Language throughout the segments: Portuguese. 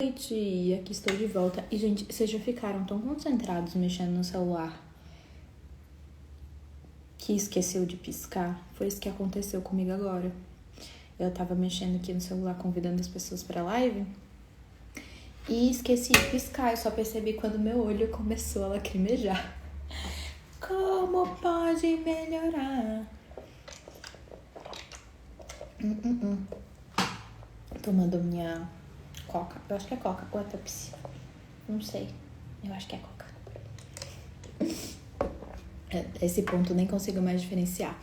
Noite, aqui estou de volta. E, gente, vocês já ficaram tão concentrados mexendo no celular que esqueceu de piscar? Foi isso que aconteceu comigo agora. Eu tava mexendo aqui no celular, convidando as pessoas pra live e esqueci de piscar. Eu só percebi quando meu olho começou a lacrimejar. Como pode melhorar? Tomando minha coca. Eu acho que é coca ou é Pepsi. Não sei. Eu acho que é coca. Esse ponto nem consigo mais diferenciar.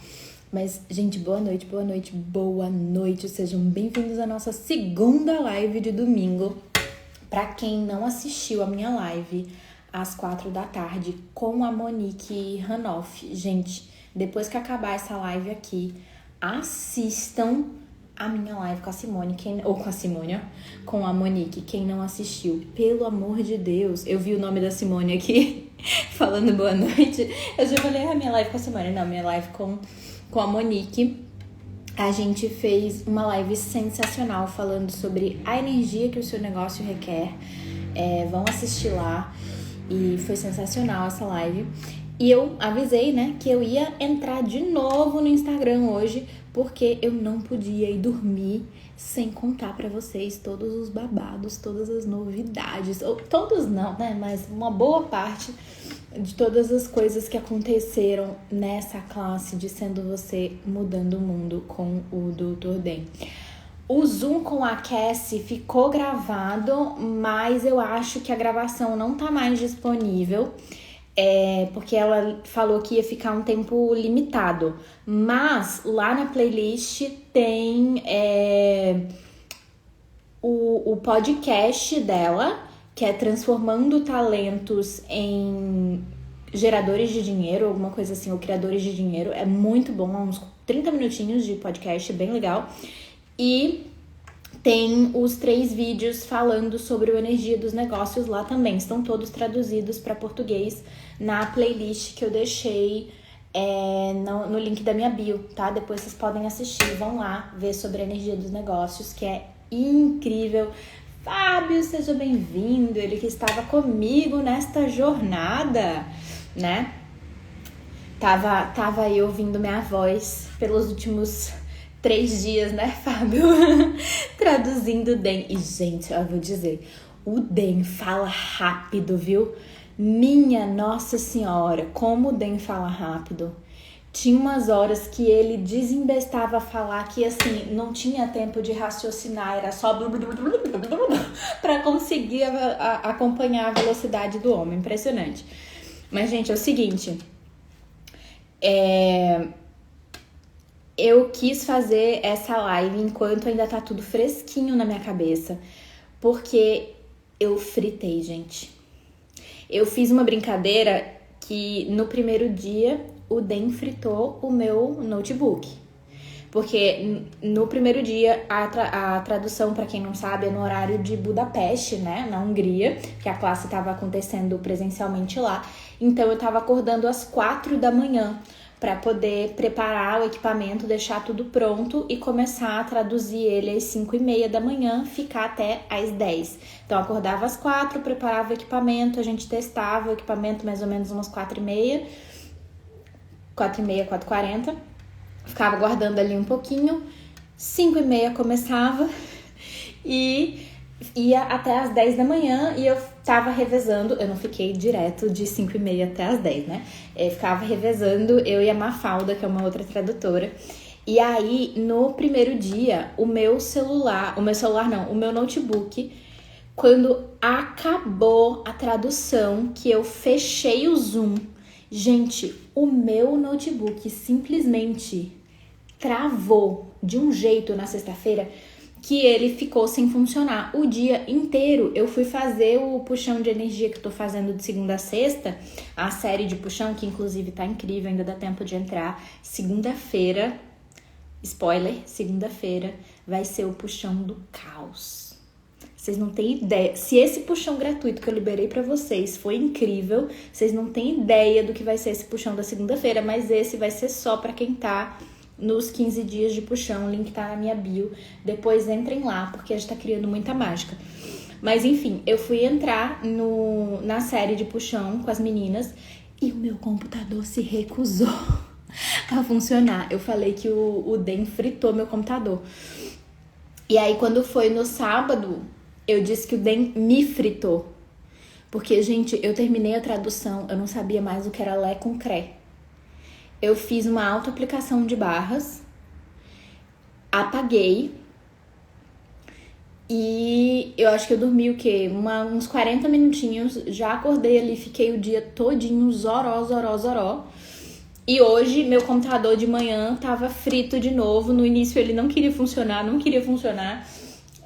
Mas, gente, boa noite, boa noite, boa noite. Sejam bem-vindos à nossa segunda live de domingo. Pra quem não assistiu a minha live às 4 da tarde com a Monique Hanoff, gente, depois que acabar essa live aqui, assistam a minha live com a Simone, com a Monique, quem não assistiu, pelo amor de Deus. Eu vi o nome da Simone aqui, falando boa noite, eu já falei a minha live com a Simone, não, minha live com a Monique. A gente fez uma live sensacional falando sobre a energia que o seu negócio requer. Vão assistir lá, e foi sensacional essa live. E eu avisei, né, que eu ia entrar de novo no Instagram hoje, porque eu não podia ir dormir sem contar pra vocês todos os babados, todas as novidades, ou todos não, né, mas uma boa parte de todas as coisas que aconteceram nessa classe de Sendo Você Mudando o Mundo com o Dr. Dan. O Zoom com a Cassie ficou gravado, mas eu acho que a gravação não tá mais disponível. Porque ela falou que ia ficar um tempo limitado. Mas lá na playlist tem o podcast dela, que é Transformando Talentos em Geradores de Dinheiro, alguma coisa assim, ou Criadores de Dinheiro. É muito bom, uns 30 minutinhos de podcast, bem legal. E tem os 3 vídeos falando sobre a energia dos negócios lá também. Estão todos traduzidos para português na playlist que eu deixei no link da minha bio, tá? Depois vocês podem assistir, vão lá ver sobre a energia dos negócios, que é incrível. Fábio, seja bem-vindo, ele que estava comigo nesta jornada, né? Tava aí ouvindo minha voz pelos últimos 3 dias, né, Fábio? Traduzindo o Dan. E, gente, eu vou dizer, o Dan fala rápido, viu? Minha Nossa Senhora, como o Dan fala rápido. Tinha umas horas que ele desembestava a falar que, assim, não tinha tempo de raciocinar, era só pra conseguir acompanhar a velocidade do homem. Impressionante. Mas, gente, é o seguinte, eu quis fazer essa live enquanto ainda tá tudo fresquinho na minha cabeça, porque eu fritei, gente. Eu fiz uma brincadeira que no primeiro dia o Dan fritou o meu notebook. Porque no primeiro dia a tradução, pra quem não sabe, é no horário de Budapeste, né, na Hungria, que a classe tava acontecendo presencialmente lá. Então eu tava acordando às 4 da manhã para poder preparar o equipamento, deixar tudo pronto e começar a traduzir ele às 5:30 da manhã, ficar até às 10. Então, eu acordava às 4, preparava o equipamento, a gente testava o equipamento mais ou menos umas 4:30, 4:40, ficava guardando ali um pouquinho, 5:30 começava e ia até às 10 da manhã e eu tava revezando, eu não fiquei direto de 5:30 até às 10, né? Eu ficava revezando, eu e a Mafalda, que é uma outra tradutora. E aí, no primeiro dia, o meu notebook, quando acabou a tradução, que eu fechei o Zoom, gente, o meu notebook simplesmente travou de um jeito na sexta-feira que ele ficou sem funcionar. O dia inteiro eu fui fazer o puxão de energia que eu tô fazendo de segunda a sexta, a série de puxão, que inclusive tá incrível, ainda dá tempo de entrar. Segunda-feira, spoiler, segunda-feira vai ser o puxão do caos. Vocês não têm ideia. Se esse puxão gratuito que eu liberei pra vocês foi incrível, vocês não têm ideia do que vai ser esse puxão da segunda-feira, mas esse vai ser só pra quem tá nos 15 dias de puxão, o link tá na minha bio. Depois entrem lá, porque a gente tá criando muita mágica. Mas enfim, eu fui entrar na série de puxão com as meninas e o meu computador se recusou a funcionar. Eu falei que o DEM fritou meu computador. E aí, quando foi no sábado, eu disse que o DEM me fritou. Porque, gente, eu terminei a tradução, eu não sabia mais o que era Lé com Cré. Eu fiz uma auto-aplicação de barras, apaguei e eu acho que eu dormi o quê? Uns 40 minutinhos, já acordei ali, fiquei o dia todinho zoró. E hoje, meu computador de manhã tava frito de novo. No início ele não queria funcionar.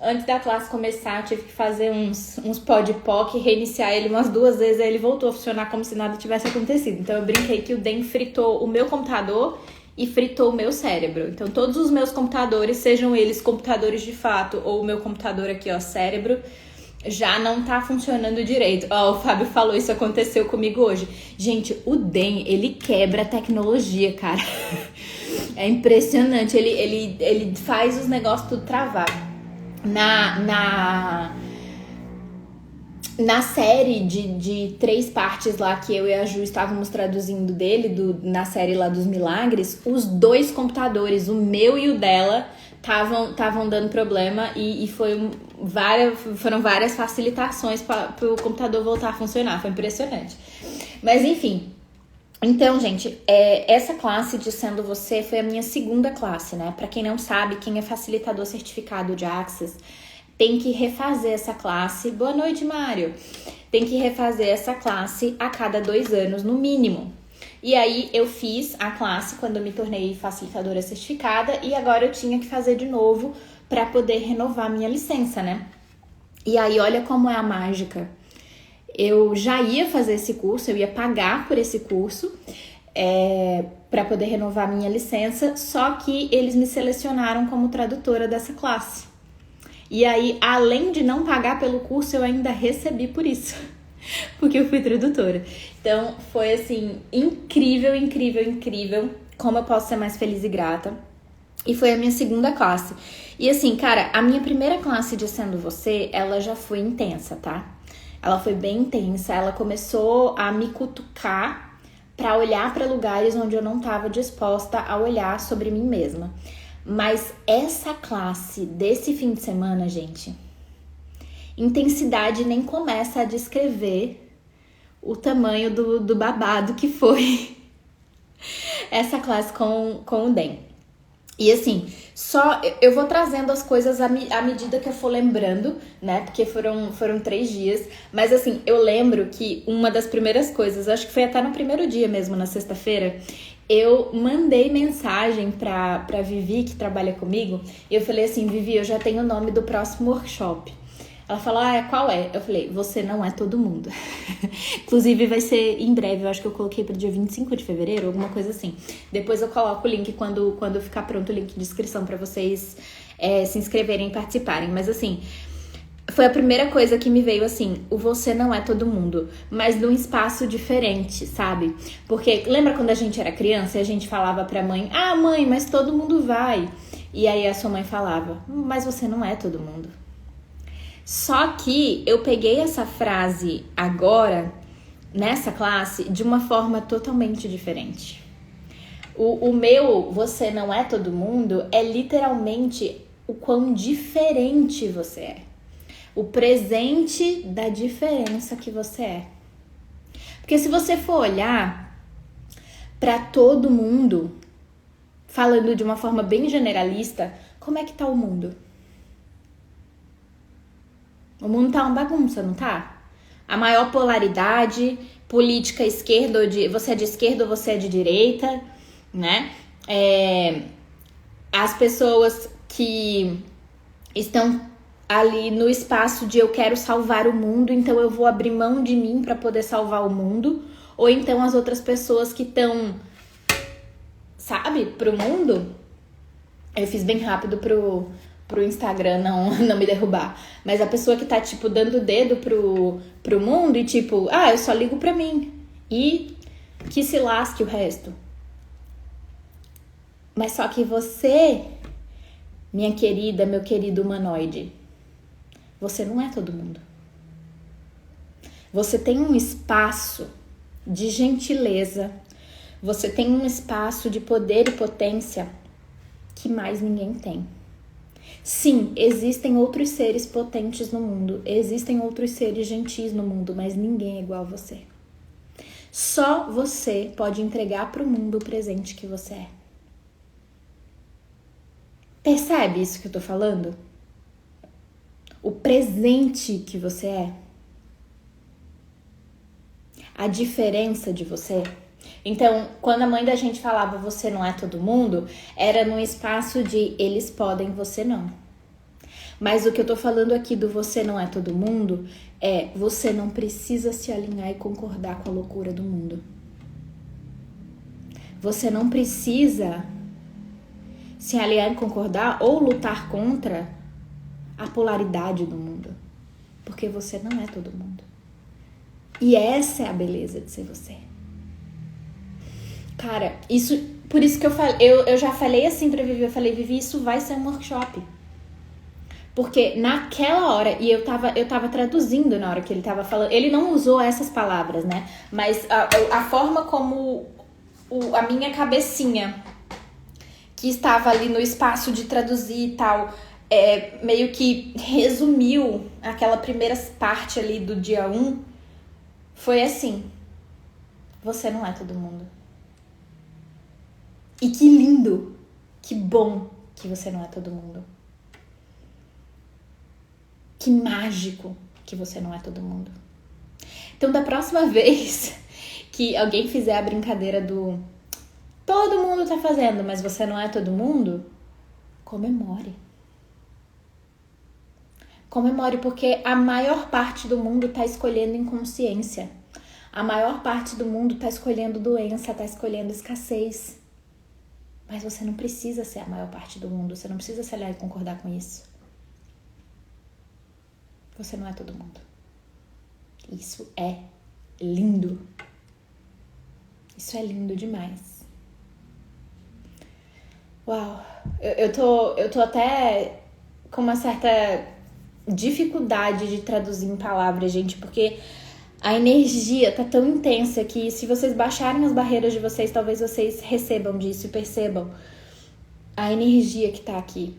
Antes da classe começar, eu tive que fazer uns podpoc, reiniciar ele umas 2 vezes, aí ele voltou a funcionar como se nada tivesse acontecido. Então eu brinquei que o DEM fritou o meu computador e fritou o meu cérebro. Então todos os meus computadores, sejam eles computadores de fato ou o meu computador aqui, ó, cérebro, já não tá funcionando direito. Ó, o Fábio falou, isso aconteceu comigo hoje. Gente, o DEM, ele quebra a tecnologia, cara. É impressionante, ele faz os negócios tudo travar. Na série de 3 partes lá que eu e a Ju estávamos traduzindo dele, na série lá dos milagres, os 2 computadores, o meu e o dela, estavam dando problema e foram várias facilitações para o computador voltar a funcionar. Foi impressionante. Mas enfim, então, gente, essa classe de Sendo Você foi a minha segunda classe, né? Pra quem não sabe, quem é facilitador certificado de Access tem que refazer essa classe. Boa noite, Mário! Tem que refazer essa classe a cada 2 anos, no mínimo. E aí, eu fiz a classe quando eu me tornei facilitadora certificada e agora eu tinha que fazer de novo pra poder renovar minha licença, né? E aí, olha como é a mágica. Eu já ia fazer esse curso, eu ia pagar por esse curso para poder renovar minha licença, só que eles me selecionaram como tradutora dessa classe. E aí, além de não pagar pelo curso, eu ainda recebi por isso, porque eu fui tradutora. Então, foi assim, incrível como eu posso ser mais feliz e grata. E foi a minha segunda classe. E assim, cara, a minha primeira classe de Sendo Você, ela já foi intensa, tá? Ela foi bem intensa, ela começou a me cutucar para olhar para lugares onde eu não estava disposta a olhar sobre mim mesma. Mas essa classe desse fim de semana, gente, intensidade nem começa a descrever o tamanho do babado que foi essa classe com o DEM. E assim, eu vou trazendo as coisas à medida que eu for lembrando, né? Porque foram 3 dias. Mas assim, eu lembro que uma das primeiras coisas, acho que foi até no primeiro dia mesmo, na sexta-feira, eu mandei mensagem pra Vivi, que trabalha comigo, e eu falei assim, Vivi, eu já tenho o nome do próximo workshop. Ela falou, qual é? Eu falei, você não é todo mundo. Inclusive vai ser em breve, eu acho que eu coloquei pro dia 25 de fevereiro, alguma coisa assim. Depois eu coloco o link quando ficar pronto o link de inscrição pra vocês se inscreverem e participarem. Mas assim, foi a primeira coisa que me veio assim, o você não é todo mundo, mas num espaço diferente, sabe? Porque lembra quando a gente era criança e a gente falava pra mãe, mãe, mas todo mundo vai. E aí a sua mãe falava, mas você não é todo mundo. Só que eu peguei essa frase agora, nessa classe, de uma forma totalmente diferente. O meu você não é todo mundo é literalmente o quão diferente você é. O presente da diferença que você é. Porque se você for olhar para todo mundo, falando de uma forma bem generalista, como é que tá o mundo? O mundo tá uma bagunça, não tá? A maior polaridade, política esquerda, você é de esquerda ou você é de direita, né? As pessoas que estão ali no espaço de eu quero salvar o mundo, então eu vou abrir mão de mim para poder salvar o mundo. Ou então as outras pessoas que estão, sabe, pro mundo. Eu fiz bem rápido pro Instagram não me derrubar. Mas a pessoa que tá, tipo, dando o dedo pro mundo e tipo, eu só ligo pra mim. E que se lasque o resto. Mas só que você, minha querida, meu querido humanoide, você não é todo mundo. Você tem um espaço de gentileza, você tem um espaço de poder e potência que mais ninguém tem. Sim, existem outros seres potentes no mundo, existem outros seres gentis no mundo, mas ninguém é igual a você. Só você pode entregar para o mundo o presente que você é. Percebe isso que eu tô falando? O presente que você é. A diferença de você. Então, quando a mãe da gente falava você não é todo mundo, era num espaço de eles podem, você não. Mas o que eu tô falando aqui do você não é todo mundo é você não precisa se alinhar e concordar com a loucura do mundo. Você não precisa se alinhar e concordar ou lutar contra a polaridade do mundo. Porque você não é todo mundo. E essa é a beleza de ser você. Cara, por isso que eu já falei assim pra Vivi, eu falei, Vivi, isso vai ser um workshop. Porque naquela hora, e eu tava traduzindo na hora que ele tava falando, ele não usou essas palavras, né? Mas a forma como a minha cabecinha, que estava ali no espaço de traduzir e tal, meio que resumiu aquela primeira parte ali do dia 1, foi assim: você não é todo mundo. E que lindo, que bom que você não é todo mundo. Que mágico que você não é todo mundo. Então, da próxima vez que alguém fizer a brincadeira do todo mundo tá fazendo, mas você não é todo mundo, comemore. Comemore, porque a maior parte do mundo tá escolhendo inconsciência. A maior parte do mundo tá escolhendo doença, tá escolhendo escassez. Mas você não precisa ser a maior parte do mundo, você não precisa se aliar e concordar com isso. Você não é todo mundo. Isso é lindo. Isso é lindo demais. Uau, eu tô até com uma certa dificuldade de traduzir em palavras, gente, porque a energia tá tão intensa que se vocês baixarem as barreiras de vocês, talvez vocês recebam disso e percebam a energia que tá aqui.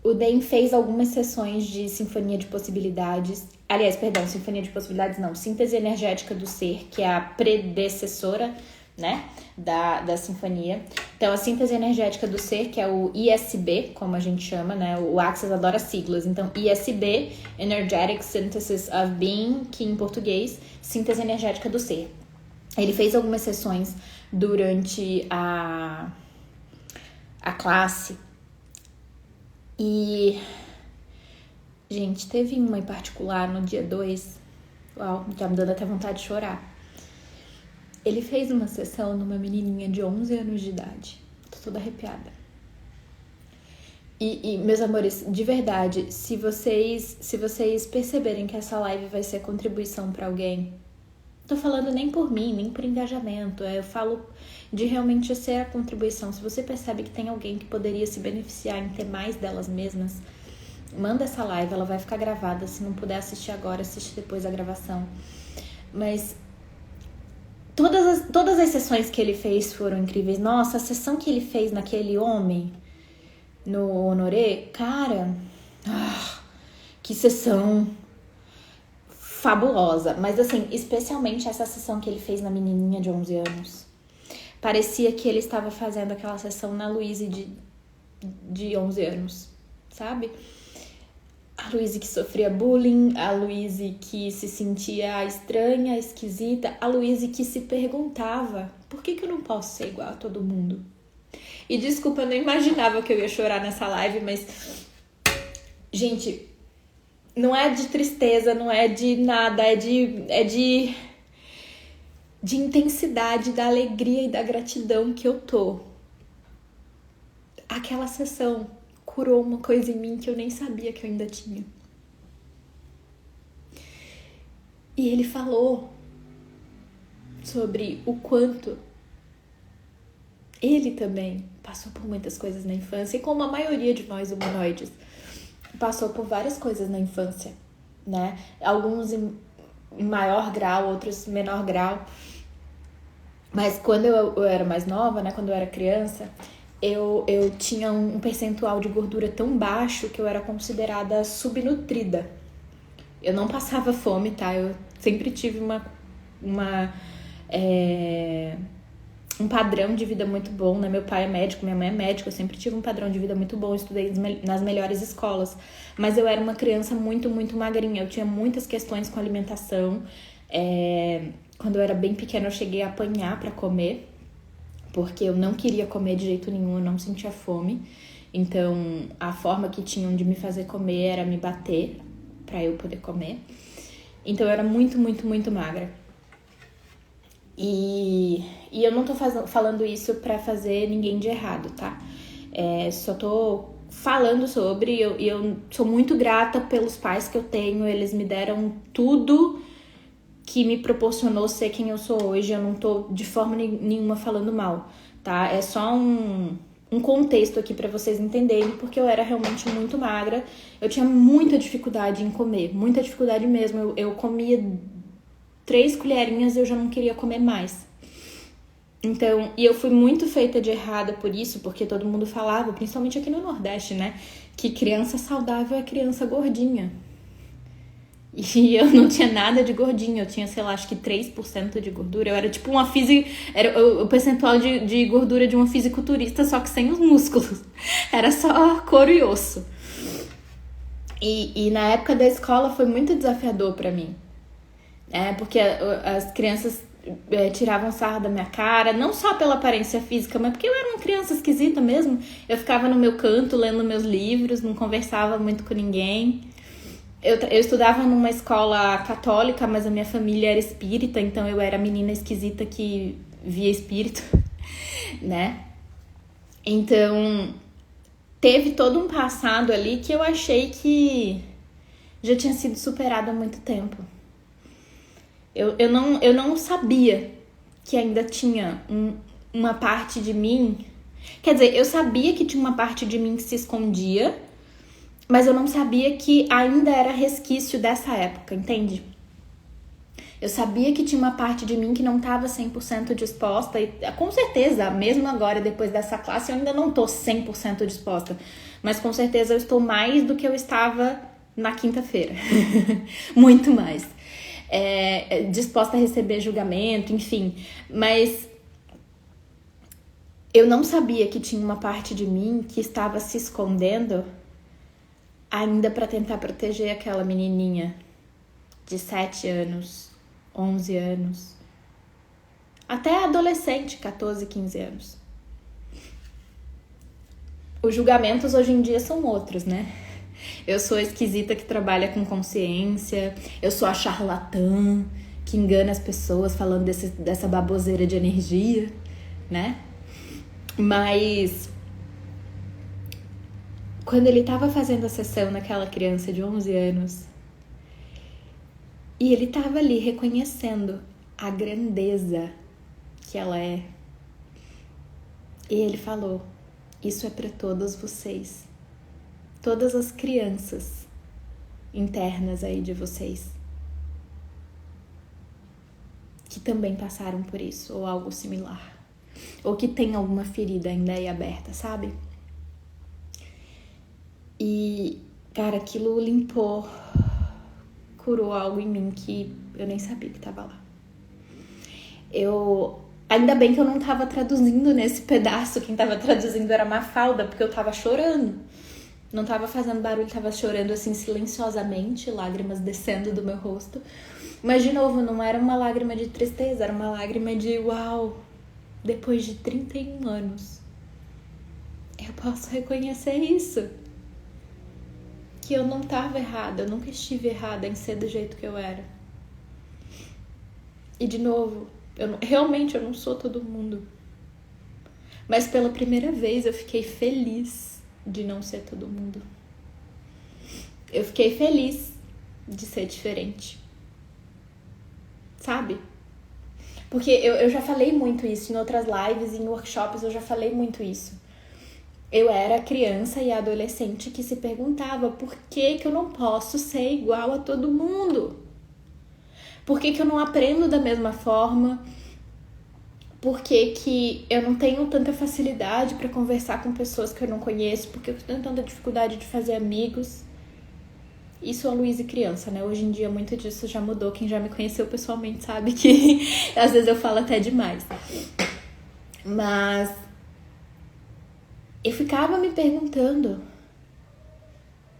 O Dan fez algumas sessões de Sinfonia de Possibilidades. Aliás, perdão, Sinfonia de Possibilidades não. Síntese Energética do Ser, que é a predecessora, né, da Sinfonia. Então, a Síntese Energética do Ser, que é o ISB, como a gente chama, né? O Access adora siglas. Então, ISB, Energetic Synthesis of Being, que em português, Síntese Energética do Ser. Ele fez algumas sessões durante a classe. E, gente, teve uma em particular no dia 2, uau, tá me dando até vontade de chorar. Ele fez uma sessão numa menininha de 11 anos de idade. Tô toda arrepiada. E meus amores, de verdade, se vocês perceberem que essa live vai ser contribuição pra alguém, tô falando nem por mim, nem por engajamento, eu falo de realmente ser a contribuição. Se você percebe que tem alguém que poderia se beneficiar em ter mais delas mesmas, manda essa live, ela vai ficar gravada. Se não puder assistir agora, assiste depois a gravação. Mas todas as sessões que ele fez foram incríveis. Nossa, a sessão que ele fez naquele homem, no Honoré, cara, que sessão fabulosa. Mas assim, especialmente essa sessão que ele fez na menininha de 11 anos. Parecia que ele estava fazendo aquela sessão na Luíse de 11 anos, sabe? A Luíse que sofria bullying, a Luíse que se sentia estranha, esquisita, a Luíse que se perguntava: por que eu não posso ser igual a todo mundo? E desculpa, eu não imaginava que eu ia chorar nessa live, mas, gente, não é de tristeza, não é de nada, é de intensidade, da alegria e da gratidão que eu tô. Aquela sessão curou uma coisa em mim que eu nem sabia que eu ainda tinha. E ele falou sobre o quanto ele também passou por muitas coisas na infância, e como a maioria de nós humanoides passou por várias coisas na infância, né? Alguns em maior grau, outros em menor grau. Mas quando eu era mais nova, né, quando eu era criança, eu tinha um percentual de gordura tão baixo que eu era considerada subnutrida. Eu não passava fome, tá? Eu sempre tive um padrão de vida muito bom, né? Meu pai é médico, minha mãe é médica, eu sempre tive um padrão de vida muito bom, eu estudei nas melhores escolas. Mas eu era uma criança muito, muito magrinha, eu tinha muitas questões com alimentação. Quando eu era bem pequena, eu cheguei a apanhar pra comer, porque eu não queria comer de jeito nenhum, eu não sentia fome. Então, a forma que tinham de me fazer comer era me bater pra eu poder comer. Então, eu era muito, muito, muito magra. E eu não tô falando isso pra fazer ninguém de errado, tá? Só tô falando sobre, e eu sou muito grata pelos pais que eu tenho, eles me deram tudo que me proporcionou ser quem eu sou hoje. Eu não tô de forma nenhuma falando mal, tá? É só um contexto aqui pra vocês entenderem, porque eu era realmente muito magra, eu tinha muita dificuldade em comer, muita dificuldade mesmo. Eu comia 3 colherinhas e eu já não queria comer mais. Então, e eu fui muito feita de errada por isso, porque todo mundo falava, principalmente aqui no Nordeste, né, que criança saudável é criança gordinha. E eu não tinha nada de gordinha, eu tinha, sei lá, acho que 3% de gordura. Eu era tipo uma era o percentual de gordura de uma fisiculturista, só que sem os músculos. Era só couro e osso. E na época da escola foi muito desafiador pra mim. Porque as crianças tiravam sarro da minha cara, não só pela aparência física, mas porque eu era uma criança esquisita mesmo. Eu ficava no meu canto lendo meus livros, não conversava muito com ninguém. Eu estudava numa escola católica, mas a minha família era espírita, então eu era a menina esquisita que via espírito, né? Então, teve todo um passado ali que eu achei que já tinha sido superado há muito tempo. Eu não sabia que ainda tinha uma parte de mim. Quer dizer, eu sabia que tinha uma parte de mim que se escondia, mas eu não sabia que ainda era resquício dessa época, entende? Eu sabia que tinha uma parte de mim que não estava 100% disposta, e com certeza, mesmo agora, depois dessa classe, eu ainda não tô 100% disposta. Mas com certeza eu estou mais do que eu estava na quinta-feira. Muito mais. Disposta a receber julgamento, enfim. Mas eu não sabia que tinha uma parte de mim que estava se escondendo ainda para tentar proteger aquela menininha de 7 anos, 11 anos, até adolescente, 14, 15 anos. Os julgamentos hoje em dia são outros, né? Eu sou a esquisita que trabalha com consciência, eu sou a charlatã que engana as pessoas falando dessa baboseira de energia, né? Mas quando ele tava fazendo a sessão naquela criança de 11 anos, e ele tava ali reconhecendo a grandeza que ela é, e ele falou: isso é para todos vocês, todas as crianças internas aí de vocês, que também passaram por isso, ou algo similar, ou que tem alguma ferida ainda aí aberta, sabe? E, cara, aquilo limpou, curou algo em mim que eu nem sabia que tava lá. Ainda bem que eu não tava traduzindo nesse pedaço, quem tava traduzindo era a Mafalda, porque eu tava chorando. Não tava fazendo barulho, tava chorando assim silenciosamente, lágrimas descendo do meu rosto. Mas, de novo, não era uma lágrima de tristeza, era uma lágrima de uau, depois de 31 anos, eu posso reconhecer isso. Que eu não tava errada, eu nunca estive errada em ser do jeito que eu era. E, de novo, realmente eu não sou todo mundo. Mas pela primeira vez eu fiquei feliz de não ser todo mundo. Eu fiquei feliz de ser diferente. Sabe? Porque eu já falei muito isso em outras lives, em workshops, eu já falei muito isso. Eu era criança e adolescente que se perguntava por que eu não posso ser igual a todo mundo? Por que que eu não aprendo da mesma forma? Por que que eu não tenho tanta facilidade para conversar com pessoas que eu não conheço? Por que eu tenho tanta dificuldade de fazer amigos? Isso a Luísa criança, né? Hoje em dia muito disso já mudou. Quem já me conheceu pessoalmente sabe que às vezes eu falo até demais. Mas eu ficava me perguntando,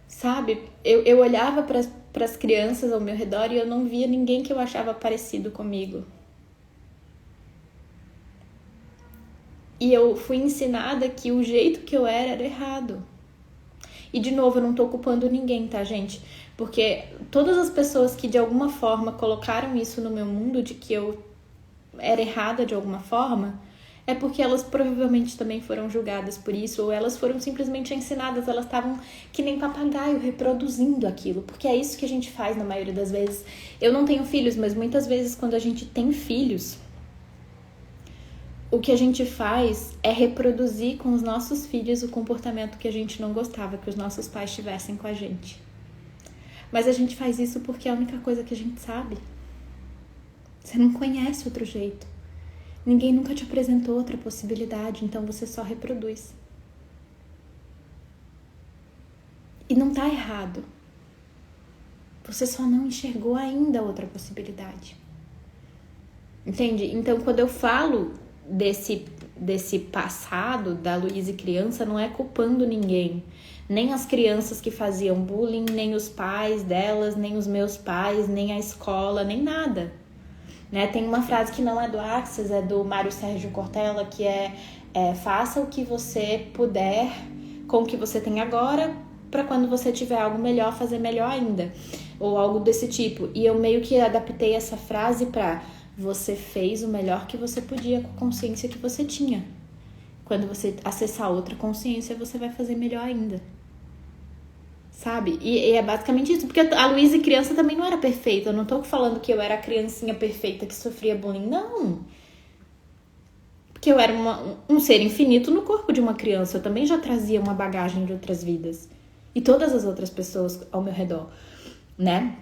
sabe? Eu olhava para as crianças ao meu redor e eu não via ninguém que eu achava parecido comigo. E eu fui ensinada que o jeito que eu era errado. E de novo, eu não tô culpando ninguém, tá, gente? Porque todas as pessoas que de alguma forma colocaram isso no meu mundo, de que eu era errada de alguma forma, é porque elas provavelmente também foram julgadas por isso, ou elas foram simplesmente ensinadas, elas estavam que nem papagaio reproduzindo aquilo, porque é isso que a gente faz na maioria das vezes. Eu não tenho filhos, mas muitas vezes quando a gente tem filhos, o que a gente faz é reproduzir com os nossos filhos o comportamento que a gente não gostava que os nossos pais tivessem com a gente. Mas a gente faz isso porque é a única coisa que a gente sabe. Você não conhece outro jeito. Ninguém nunca te apresentou outra possibilidade, então você só reproduz. E não tá errado. Você só não enxergou ainda outra possibilidade. Entende? Então, quando eu falo desse passado da Luísa criança, não é culpando ninguém. Nem as crianças que faziam bullying, nem os pais delas, nem os meus pais, nem a escola, nem nada. Né? Tem uma frase que não é do Axis, é do Mário Sérgio Cortella, que é faça o que você puder com o que você tem agora, para quando você tiver algo melhor, fazer melhor ainda. Ou algo desse tipo. E eu meio que adaptei essa frase para você fez o melhor que você podia com a consciência que você tinha. Quando você acessar outra consciência, você vai fazer melhor ainda. Sabe? E é basicamente isso. Porque a Luísa criança também não era perfeita. Eu não tô falando que eu era a criancinha perfeita que sofria bullying. Não. Porque eu era um ser infinito no corpo de uma criança. Eu também já trazia uma bagagem de outras vidas. E todas as outras pessoas ao meu redor. Né?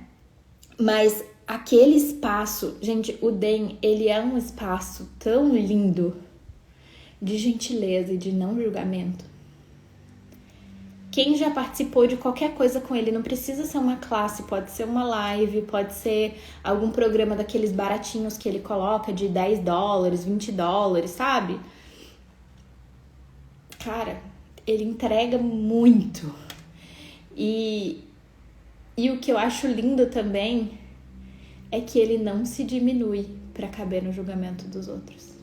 Mas aquele espaço, gente, o DEM, ele é um espaço tão lindo de gentileza e de não julgamento. Quem já participou de qualquer coisa com ele, não precisa ser uma classe, pode ser uma live, pode ser algum programa daqueles baratinhos que ele coloca de $10, $20, sabe? Cara, ele entrega muito. E o que eu acho lindo também é que ele não se diminui para caber no julgamento dos outros.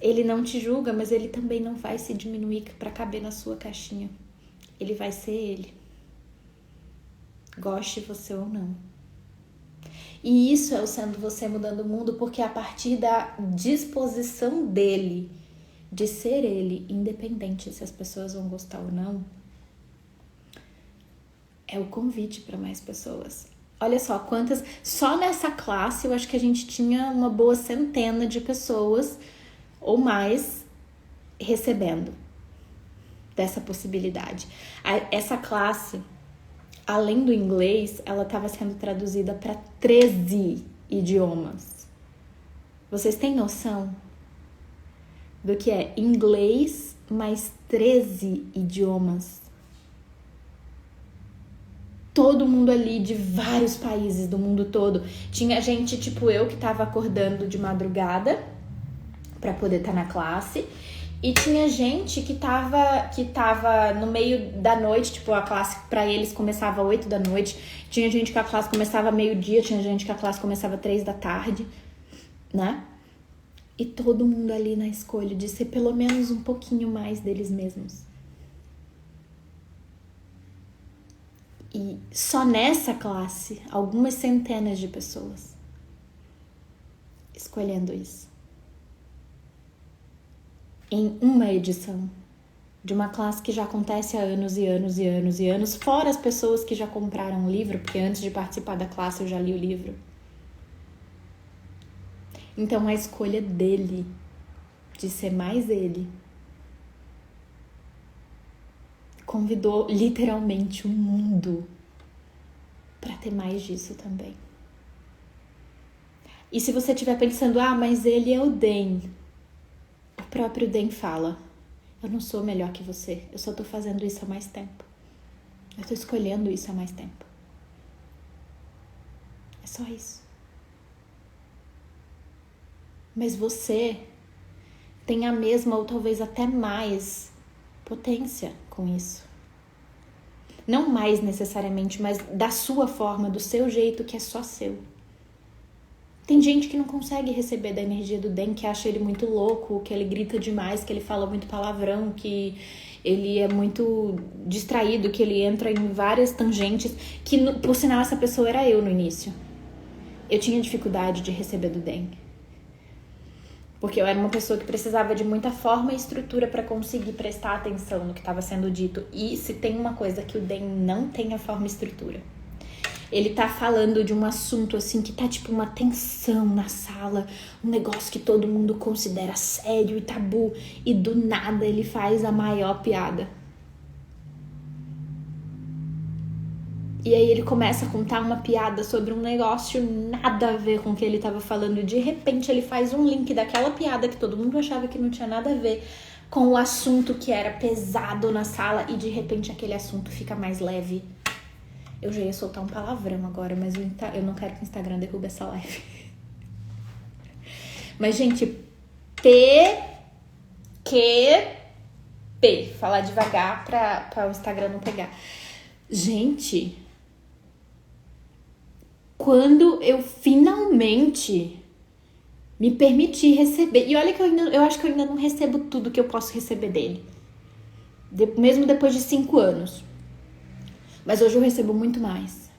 Ele não te julga, mas ele também não vai se diminuir para caber na sua caixinha. Ele vai ser ele. Goste você ou não. E isso é o Sendo Você Mudando o Mundo, porque a partir da disposição dele de ser ele, independente se as pessoas vão gostar ou não, é o convite para mais pessoas. Olha só, quantas... Só nessa classe eu acho que a gente tinha uma boa centena de pessoas ou mais recebendo dessa possibilidade. Essa classe, além do inglês, ela estava sendo traduzida para 13 idiomas. Vocês têm noção do que é inglês mais 13 idiomas? Todo mundo ali de vários países do mundo todo. Tinha gente tipo eu que estava acordando de madrugada para poder estar na classe. E tinha gente que tava no meio da noite, tipo, a classe para eles começava às 8 da noite. Tinha gente que a classe começava meio-dia, tinha gente que a classe começava às 3 da tarde, né? E todo mundo ali na escolha de ser pelo menos um pouquinho mais deles mesmos. E só nessa classe, algumas centenas de pessoas escolhendo isso. Em uma edição de uma classe que já acontece há anos e anos e anos e anos, fora as pessoas que já compraram o livro, porque antes de participar da classe eu já li o livro. Então a escolha dele de ser mais ele convidou literalmente o mundo para ter mais disso também. E se você estiver pensando, mas ele é o Den, o próprio Den fala, eu não sou melhor que você, eu só tô fazendo isso há mais tempo. Eu tô escolhendo isso há mais tempo. É só isso. Mas você tem a mesma ou talvez até mais potência com isso. Não mais necessariamente, mas da sua forma, do seu jeito, que é só seu. Tem gente que não consegue receber da energia do Den, que acha ele muito louco, que ele grita demais, que ele fala muito palavrão, que ele é muito distraído, que ele entra em várias tangentes, que por sinal essa pessoa era eu no início. Eu tinha dificuldade de receber do Den. Porque eu era uma pessoa que precisava de muita forma e estrutura para conseguir prestar atenção no que estava sendo dito. E se tem uma coisa que o Den não tem, a forma e estrutura. Ele tá falando de um assunto assim que tá tipo uma tensão na sala, um negócio que todo mundo considera sério e tabu, e do nada ele faz a maior piada. E aí ele começa a contar uma piada sobre um negócio nada a ver com o que ele tava falando, e de repente ele faz um link daquela piada que todo mundo achava que não tinha nada a ver com o assunto que era pesado na sala, e de repente aquele assunto fica mais leve. Eu já ia soltar um palavrão agora, mas eu não quero que o Instagram derrube essa live. Mas, gente, falar devagar pra o Instagram não pegar. Gente, quando eu finalmente me permiti receber... E olha que eu acho que eu ainda não recebo tudo que eu posso receber dele. Mesmo depois de 5 anos. Mas hoje eu recebo muito mais.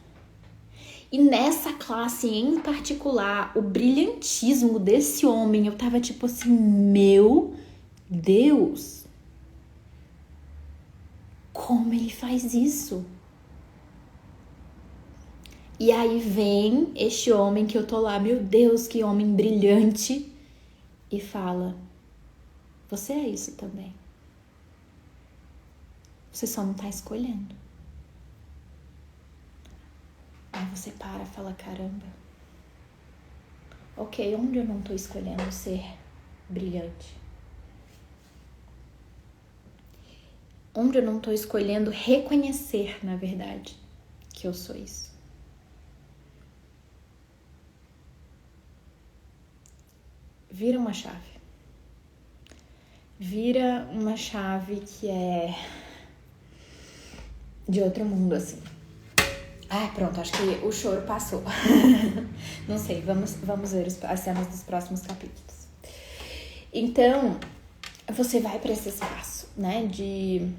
E nessa classe em particular, o brilhantismo desse homem, eu tava tipo assim, meu Deus! Como ele faz isso? E aí vem este homem que eu tô lá, meu Deus, que homem brilhante, e fala, você é isso também. Você só não tá escolhendo. Aí você para e fala, caramba, ok, onde eu não tô escolhendo ser brilhante? Onde eu não tô escolhendo reconhecer, na verdade, que eu sou isso? Vira uma chave. Vira uma chave que é de outro mundo, assim. Pronto, acho que o choro passou. Não sei, vamos ver as cenas dos próximos capítulos. Então, você vai para esse espaço, né, de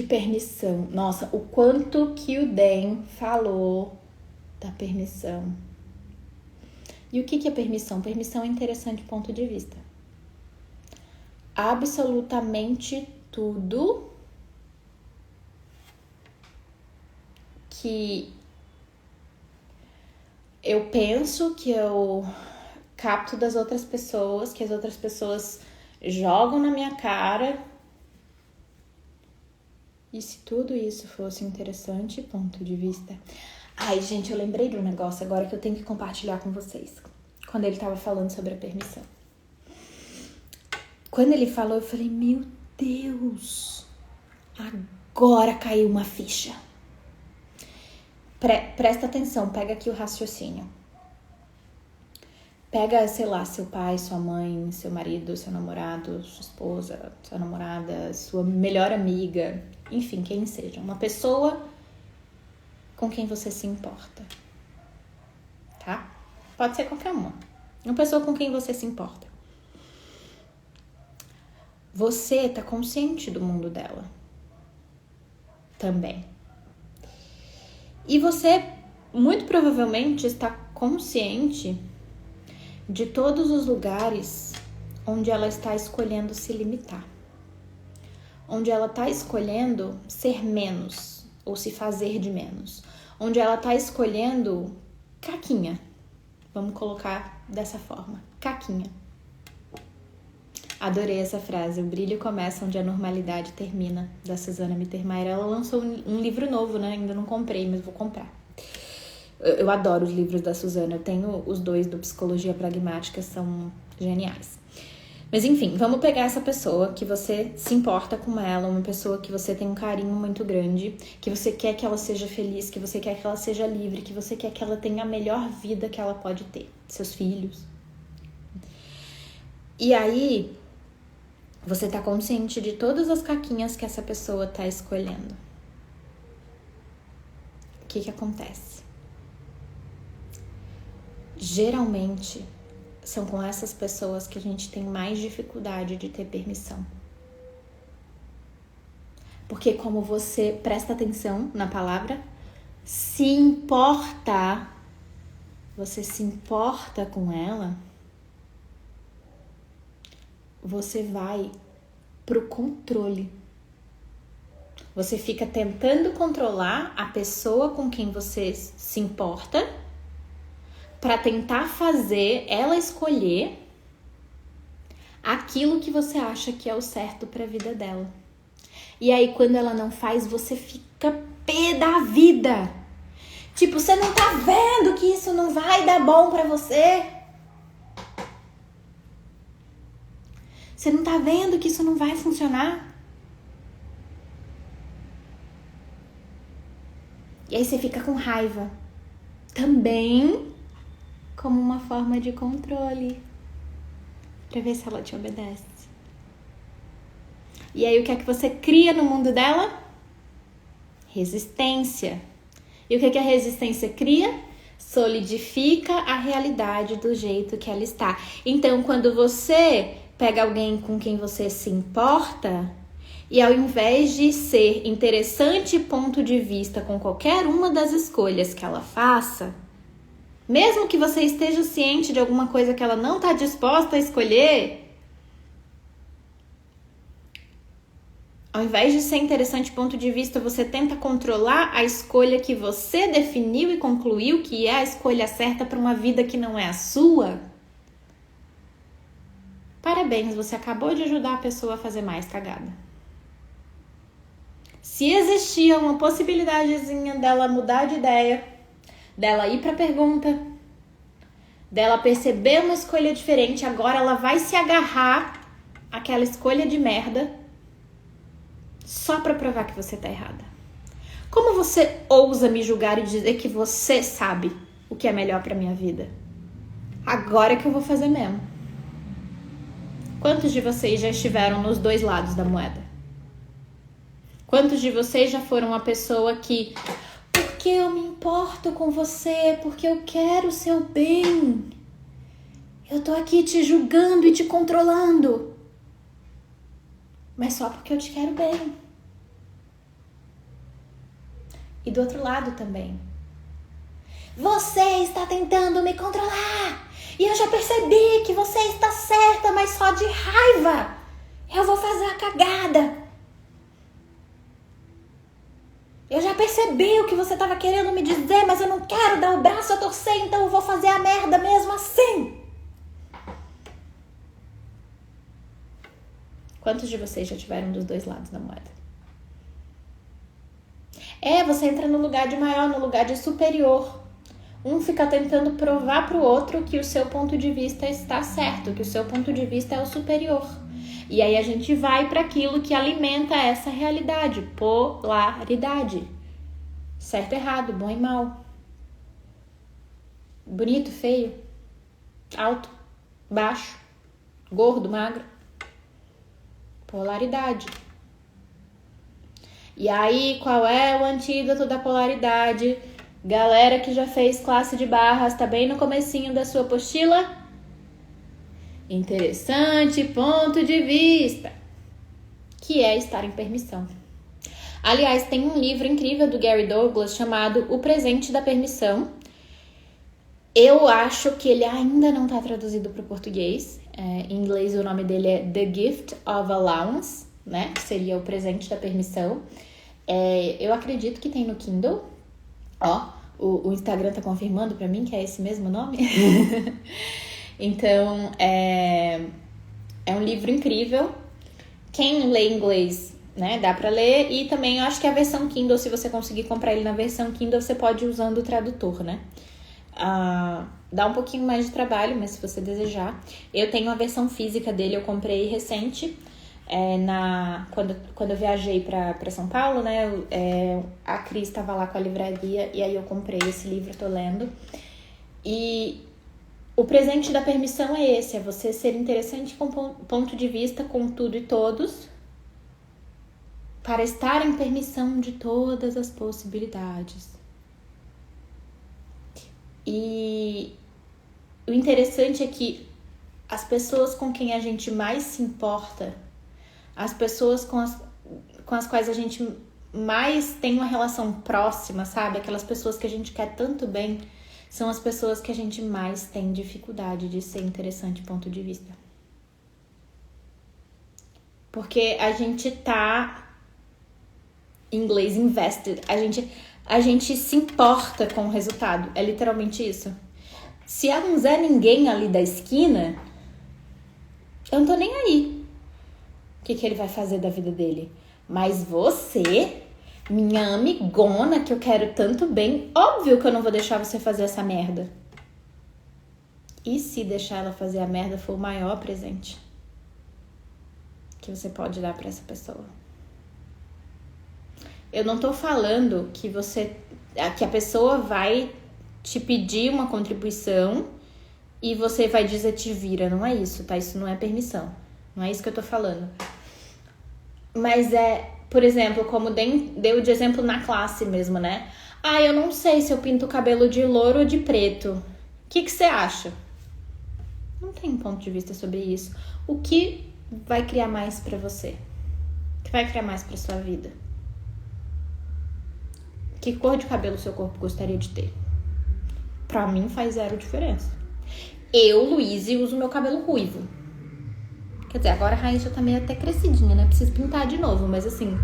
permissão. Nossa, o quanto que o Den falou da permissão. E o que é permissão? Permissão é interessante ponto de vista. Absolutamente tudo que eu penso, que eu capto das outras pessoas, que as outras pessoas jogam na minha cara. E se tudo isso fosse interessante, ponto de vista. Ai, gente, eu lembrei de um negócio agora que eu tenho que compartilhar com vocês. Quando ele tava falando sobre a permissão. Quando ele falou, eu falei, meu Deus, agora caiu uma ficha. Presta atenção, pega aqui o raciocínio. Pega, sei lá, seu pai, sua mãe, seu marido, seu namorado, sua esposa, sua namorada, sua melhor amiga, enfim, quem seja. Uma pessoa com quem você se importa, tá? Pode ser qualquer uma. Uma pessoa com quem você se importa. Você tá consciente do mundo dela também. E você, muito provavelmente, está consciente de todos os lugares onde ela está escolhendo se limitar. Onde ela está escolhendo ser menos ou se fazer de menos. Onde ela está escolhendo caquinha. Vamos colocar dessa forma, caquinha. Adorei essa frase, o brilho começa onde a normalidade termina, da Suzana Mittermeier. Ela lançou um livro novo, né? Ainda não comprei, mas vou comprar. Eu adoro os livros da Suzana, eu tenho os 2 do Psicologia Pragmática, são geniais. Mas enfim, vamos pegar essa pessoa que você se importa com ela, uma pessoa que você tem um carinho muito grande, que você quer que ela seja feliz, que você quer que ela seja livre, que você quer que ela tenha a melhor vida que ela pode ter, seus filhos. E aí, você tá consciente de todas as caquinhas que essa pessoa tá escolhendo. O que acontece? Geralmente, são com essas pessoas que a gente tem mais dificuldade de ter permissão. Porque como você presta atenção na palavra, se importa, você se importa com ela, você vai pro controle. Você fica tentando controlar a pessoa com quem você se importa para tentar fazer ela escolher aquilo que você acha que é o certo para a vida dela. E aí quando ela não faz, você fica pé da vida. Tipo, você não tá vendo que isso não vai dar bom para você? Você não tá vendo que isso não vai funcionar? E aí você fica com raiva. Também como uma forma de controle, pra ver se ela te obedece. E aí o que é que você cria no mundo dela? Resistência. E o que é que a resistência cria? Solidifica a realidade do jeito que ela está. Então, quando você pega alguém com quem você se importa, e ao invés de ser interessante ponto de vista com qualquer uma das escolhas que ela faça, mesmo que você esteja ciente de alguma coisa que ela não está disposta a escolher, ao invés de ser interessante ponto de vista, você tenta controlar a escolha que você definiu e concluiu que é a escolha certa para uma vida que não é a sua. Parabéns, você acabou de ajudar a pessoa a fazer mais cagada. Se existia uma possibilidadezinha dela mudar de ideia, dela ir pra pergunta, dela perceber uma escolha diferente, agora ela vai se agarrar àquela escolha de merda só pra provar que você tá errada. Como você ousa me julgar e dizer que você sabe o que é melhor pra minha vida? Agora que eu vou fazer mesmo. Quantos de vocês já estiveram nos 2 lados da moeda? Quantos de vocês já foram a pessoa que... Porque eu me importo com você, porque eu quero o seu bem. Eu tô aqui te julgando e te controlando. Mas só porque eu te quero bem. E do outro lado também. Você está tentando me controlar. E eu já percebi que você está certa, mas só de raiva eu vou fazer a cagada. Eu já percebi o que você estava querendo me dizer, mas eu não quero dar o braço a torcer, então eu vou fazer a merda mesmo assim. Quantos de vocês já tiveram dos 2 lados da moeda? Você entra no lugar de maior, no lugar de superior. Um fica tentando provar pro outro que o seu ponto de vista está certo, que o seu ponto de vista é o superior. E aí a gente vai para aquilo que alimenta essa realidade, polaridade. Certo, errado, bom e mal. Bonito, feio, alto, baixo, gordo, magro. Polaridade. E aí, qual é o antídoto da polaridade? Galera que já fez classe de barras, tá bem no comecinho da sua apostila? Interessante ponto de vista, que é estar em permissão. Aliás, tem um livro incrível do Gary Douglas chamado O Presente da Permissão. Eu acho que ele ainda não está traduzido para o português. Em inglês o nome dele é The Gift of Allowance, né? Que seria o presente da permissão. Eu acredito que tem no Kindle. O Instagram tá confirmando para mim que é esse mesmo nome. Então, é um livro incrível. Quem lê inglês né? Dá pra ler. E também eu acho que a versão Kindle, se você conseguir comprar ele na versão Kindle, você pode ir usando o tradutor, né? Dá um pouquinho mais de trabalho, mas se você desejar. Eu tenho a versão física dele, eu comprei recente. Quando eu viajei pra São Paulo, né? A Cris estava lá com a livraria e aí eu comprei esse livro, tô lendo. E o presente da permissão é esse, é você ser interessante com ponto de vista com tudo e todos, para estar em permissão de todas as possibilidades. E o interessante é que as pessoas com quem a gente mais se importa, as pessoas com as quais a gente mais tem uma relação próxima, sabe? Aquelas pessoas que a gente quer tanto bem, são as pessoas que a gente mais tem dificuldade de ser interessante ponto de vista. Porque a gente tá, em inglês, invested. A gente se importa com o resultado. É literalmente isso. Se é um Zé Ninguém ali da esquina, eu não tô nem aí. O que ele vai fazer da vida dele? Mas você, minha amigona, que eu quero tanto bem, óbvio que eu não vou deixar você fazer essa merda. E se deixar ela fazer a merda for o maior presente que você pode dar pra essa pessoa? Eu não tô falando que a pessoa vai te pedir uma contribuição e você vai dizer te vira. Não é isso, tá? Isso não é permissão. Não é isso que eu tô falando. Mas por exemplo, como deu de exemplo na classe mesmo, né? Eu não sei se eu pinto o cabelo de louro ou de preto. O que você acha? Não tem ponto de vista sobre isso. O que vai criar mais pra você? O que vai criar mais pra sua vida? Que cor de cabelo seu corpo gostaria de ter? Pra mim faz zero diferença. Eu, Luíse, uso meu cabelo ruivo. Quer dizer, agora a raiz já tá meio até crescidinha, né? Preciso pintar de novo, mas assim,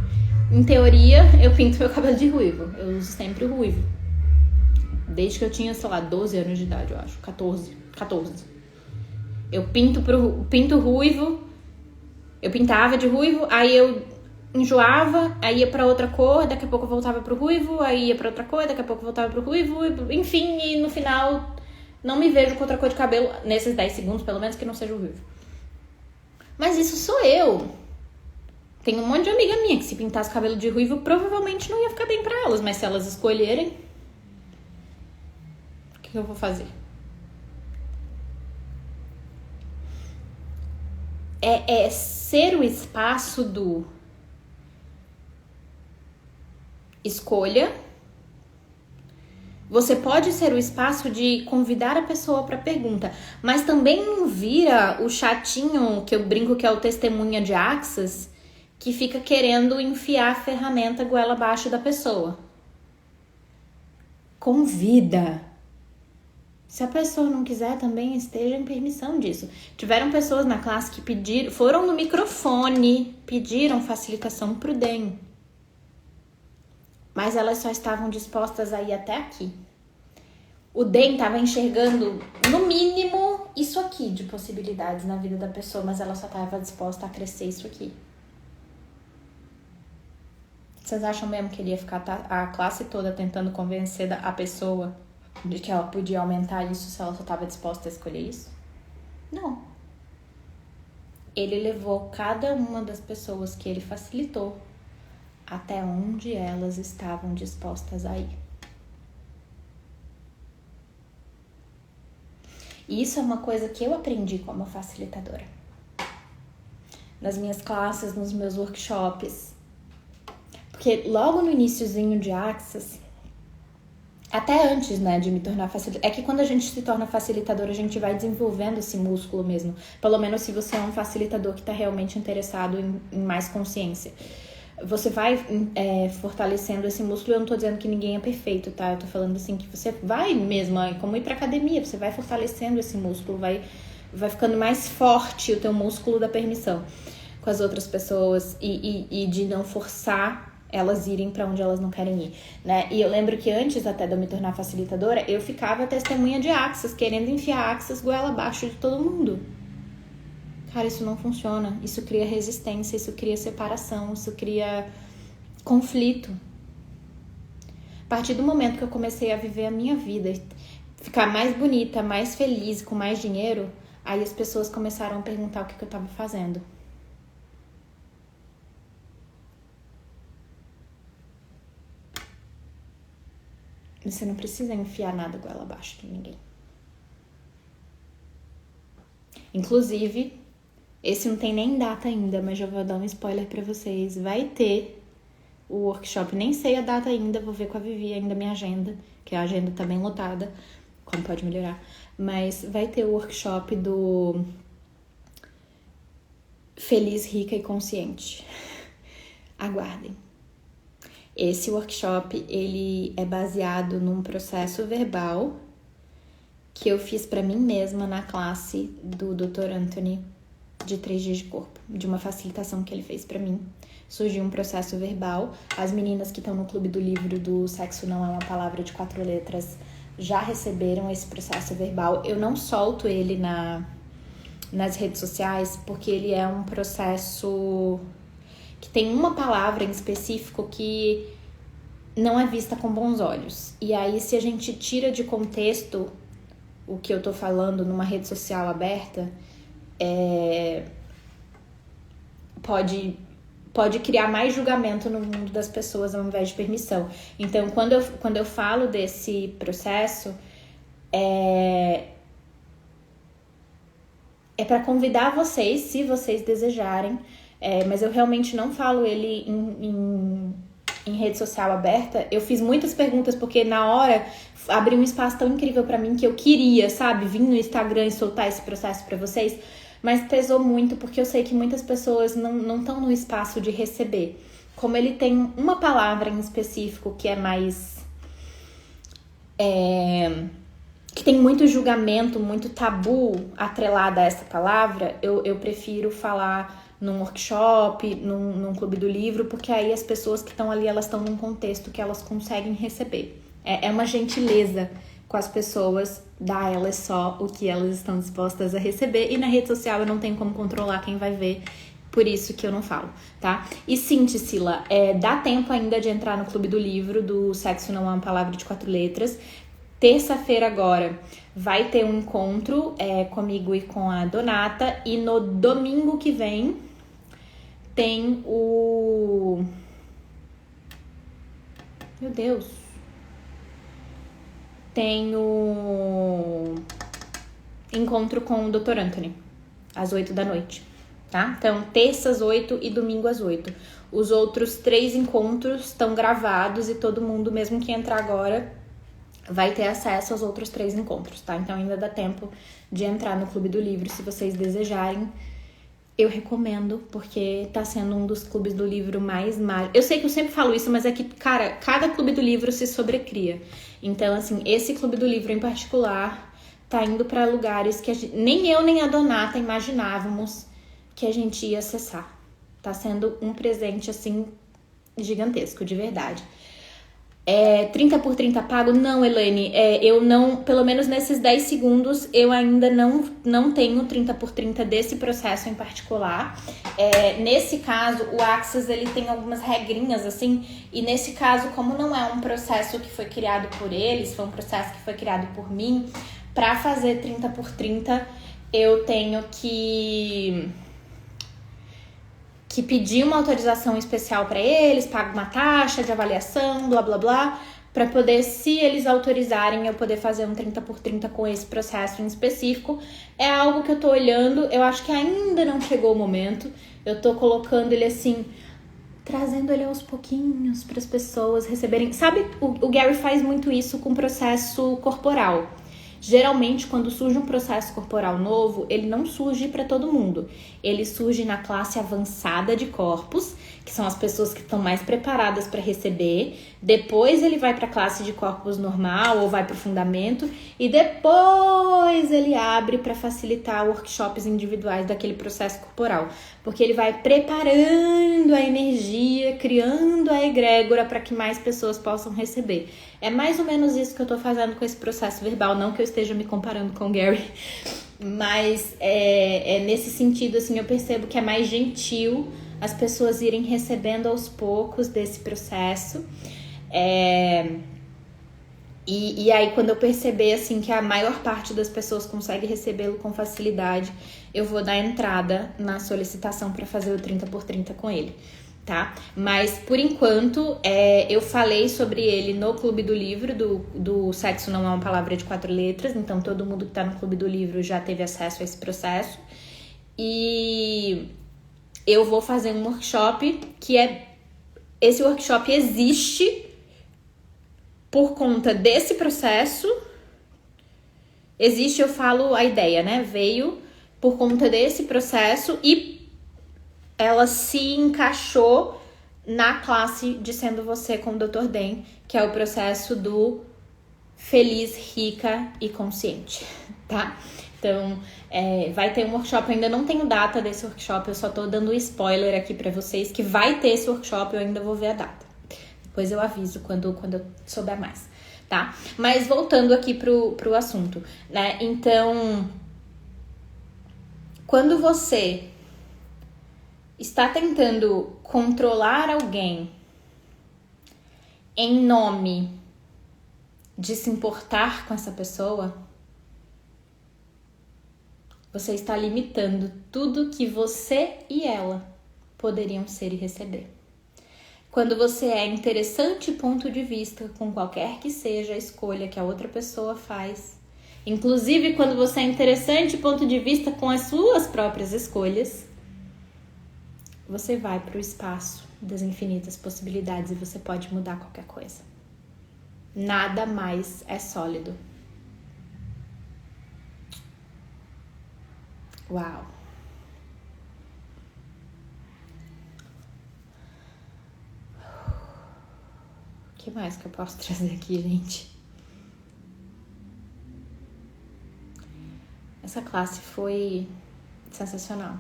em teoria, eu pinto meu cabelo de ruivo. Eu uso sempre o ruivo. Desde que eu tinha, sei lá, 12 anos de idade, eu acho. 14. Eu pinto ruivo. Eu pintava de ruivo, aí eu enjoava, aí ia pra outra cor, daqui a pouco eu voltava pro ruivo, aí ia pra outra cor, daqui a pouco eu voltava pro ruivo, enfim, e no final não me vejo com outra cor de cabelo, nesses 10 segundos, pelo menos, que não seja o ruivo. Mas isso sou eu. Tem um monte de amiga minha que se pintasse cabelo de ruivo, provavelmente não ia ficar bem pra elas, mas se elas escolherem, o que eu vou fazer? É ser o espaço do escolha. Você pode ser o espaço de convidar a pessoa para pergunta, mas também não vira o chatinho que eu brinco que é o testemunha de Axis, que fica querendo enfiar a ferramenta goela abaixo da pessoa. Convida. Se a pessoa não quiser, também esteja em permissão disso. Tiveram pessoas na classe que foram no microfone, pediram facilitação pro DEM. Mas elas só estavam dispostas a ir até aqui. O DEM estava enxergando, no mínimo, isso aqui de possibilidades na vida da pessoa, mas ela só estava disposta a crescer isso aqui. Vocês acham mesmo que ele ia ficar a classe toda tentando convencer a pessoa de que ela podia aumentar isso se ela só estava disposta a escolher isso? Não. Ele levou cada uma das pessoas que ele facilitou até onde elas estavam dispostas a ir. E isso é uma coisa que eu aprendi como facilitadora. Nas minhas classes, nos meus workshops. Porque logo no iniciozinho de Axis, até antes, né, de me tornar facilitadora, é que quando a gente se torna facilitador, a gente vai desenvolvendo esse músculo mesmo. Pelo menos se você é um facilitador que está realmente interessado em mais consciência. Você vai fortalecendo esse músculo. Eu não tô dizendo que ninguém é perfeito, tá? Eu tô falando assim que você vai mesmo, como ir pra academia, você vai fortalecendo esse músculo, vai ficando mais forte o teu músculo da permissão com as outras pessoas e de não forçar elas irem pra onde elas não querem ir, né? E eu lembro que antes até de eu me tornar facilitadora, eu ficava testemunha de Axis, querendo enfiar Axis goela abaixo de todo mundo. Cara, isso não funciona. Isso cria resistência, isso cria separação, isso cria conflito. A partir do momento que eu comecei a viver a minha vida, ficar mais bonita, mais feliz, com mais dinheiro, aí as pessoas começaram a perguntar o que eu tava fazendo. Você não precisa enfiar nada goela abaixo de ninguém. Inclusive, esse não tem nem data ainda, mas já vou dar um spoiler pra vocês. Vai ter o workshop, nem sei a data ainda, vou ver com a Vivi ainda minha agenda, que a agenda tá bem lotada, como pode melhorar. Mas vai ter o workshop do Feliz, Rica e Consciente. Aguardem. Esse workshop, ele é baseado num processo verbal que eu fiz pra mim mesma na classe do Dr. Anthony de 3 dias de corpo, de uma facilitação que ele fez pra mim. Surgiu um processo verbal. As meninas que estão no clube do livro do Sexo Não É Uma Palavra de 4 Letras já receberam esse processo verbal. Eu não solto ele nas redes sociais porque ele é um processo que tem uma palavra em específico que não é vista com bons olhos. E aí, se a gente tira de contexto o que eu tô falando numa rede social aberta, pode criar mais julgamento no mundo das pessoas ao invés de permissão. Então, quando eu falo desse processo, é para convidar vocês, se vocês desejarem, mas eu realmente não falo ele em rede social aberta. Eu fiz muitas perguntas porque na hora abriu um espaço tão incrível pra mim que eu queria, sabe, vir no Instagram e soltar esse processo pra vocês, mas pesou muito porque eu sei que muitas pessoas não estão no espaço de receber. Como ele tem uma palavra em específico que é mais... que tem muito julgamento, muito tabu atrelado a essa palavra, eu prefiro falar num workshop, num clube do livro, porque aí as pessoas que estão ali, elas estão num contexto que elas conseguem receber. É uma gentileza com as pessoas, dar a elas só o que elas estão dispostas a receber, e na rede social eu não tenho como controlar quem vai ver, por isso que eu não falo, tá? E sim, Tisila, dá tempo ainda de entrar no clube do livro do Sexo Não É Uma Palavra de 4 Letras. Terça-feira agora vai ter um encontro comigo e com a Donata, e no domingo que vem tem o... Meu Deus! Tem o encontro com o Dr. Anthony, às 8 da noite, tá? Então, terça às 8 e domingo às 8. Os outros 3 encontros estão gravados e todo mundo, mesmo que entrar agora, vai ter acesso aos outros 3 encontros, tá? Então ainda dá tempo de entrar no Clube do Livro, se vocês desejarem. Eu recomendo, porque tá sendo um dos clubes do livro mais mágicos. Eu sei que eu sempre falo isso, mas é que, cara, cada clube do livro se sobrecria. Então, assim, esse clube do livro em particular tá indo pra lugares que nem eu nem a Donata imaginávamos que a gente ia acessar. Tá sendo um presente, assim, gigantesco, de verdade. 30 por 30 pago? Não, Elaine, eu não, pelo menos nesses 10 segundos, eu ainda não tenho 30 por 30 desse processo em particular. Nesse caso, o Access, ele tem algumas regrinhas, assim, e nesse caso, como não é um processo que foi criado por eles, foi um processo que foi criado por mim, para fazer 30 por 30, eu tenho que pedir uma autorização especial para eles, pago uma taxa de avaliação, blá blá blá, para poder, se eles autorizarem, eu poder fazer um 30 por 30 com esse processo em específico. É algo que eu tô olhando, eu acho que ainda não chegou o momento, eu tô colocando ele assim, trazendo ele aos pouquinhos para as pessoas receberem. Sabe, o Gary faz muito isso com processo corporal. Geralmente, quando surge um processo corporal novo, ele não surge para todo mundo. Ele surge na classe avançada de corpos, que são as pessoas que estão mais preparadas para receber. Depois ele vai para a classe de corpos normal ou vai para o fundamento. E depois ele abre para facilitar workshops individuais daquele processo corporal. Porque ele vai preparando a energia, criando a egrégora para que mais pessoas possam receber. É mais ou menos isso que eu tô fazendo com esse processo verbal. Não que eu esteja me comparando com o Gary, Mas é nesse sentido, assim, eu percebo que é mais gentil as pessoas irem recebendo aos poucos desse processo. E aí, quando eu perceber, assim, que a maior parte das pessoas consegue recebê-lo com facilidade, eu vou dar entrada na solicitação para fazer o 30x30 com ele, tá? Mas, por enquanto, eu falei sobre ele no Clube do Livro, do Sexo Não É Uma Palavra de 4 Letras, então todo mundo que tá no Clube do Livro já teve acesso a esse processo. E eu vou fazer um workshop esse workshop existe por conta desse processo. Existe, eu falo a ideia, né? Veio por conta desse processo e ela se encaixou na classe de Sendo Você com o Dr. Den, que é o processo do feliz, rica e consciente, tá? Então, vai ter um workshop, eu ainda não tenho data desse workshop, eu só tô dando spoiler aqui pra vocês que vai ter esse workshop, eu ainda vou ver a data. Depois eu aviso quando eu souber mais, tá? Mas voltando aqui pro assunto, né? Então, quando você está tentando controlar alguém em nome de se importar com essa pessoa, você está limitando tudo que você e ela poderiam ser e receber. Quando você é interessante ponto de vista com qualquer que seja a escolha que a outra pessoa faz, inclusive quando você é interessante ponto de vista com as suas próprias escolhas, você vai para o espaço das infinitas possibilidades e você pode mudar qualquer coisa. Nada mais é sólido. Uau! O que mais que eu posso trazer aqui, gente? Essa classe foi sensacional.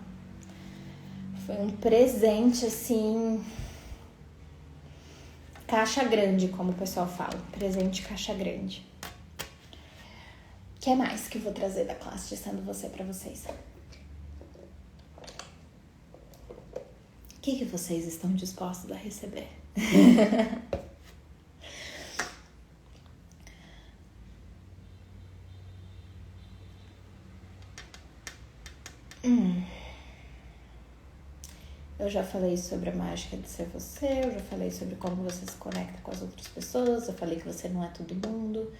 Foi um presente, assim, caixa grande, como o pessoal fala. Presente caixa grande. O que mais que eu vou trazer da classe de Sendo Você pra vocês? O que vocês estão dispostos a receber? Eu já falei sobre a mágica de ser você, eu já falei sobre como você se conecta com as outras pessoas, eu falei que você não é todo mundo.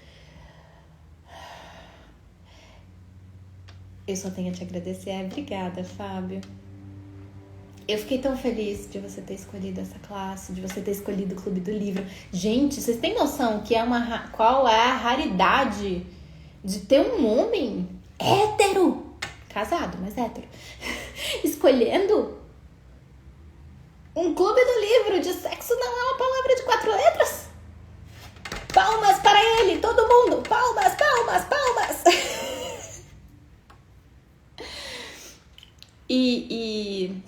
Eu só tenho a te agradecer. Obrigada, Fábio. Eu fiquei tão feliz de você ter escolhido essa classe, de você ter escolhido o Clube do Livro. Gente, vocês têm noção que qual é a raridade de ter um homem hétero, casado, mas hétero, escolhendo um Clube do Livro de Sexo Não É Uma Palavra de 4 Letras? Palmas para ele, todo mundo! Palmas, palmas, palmas! E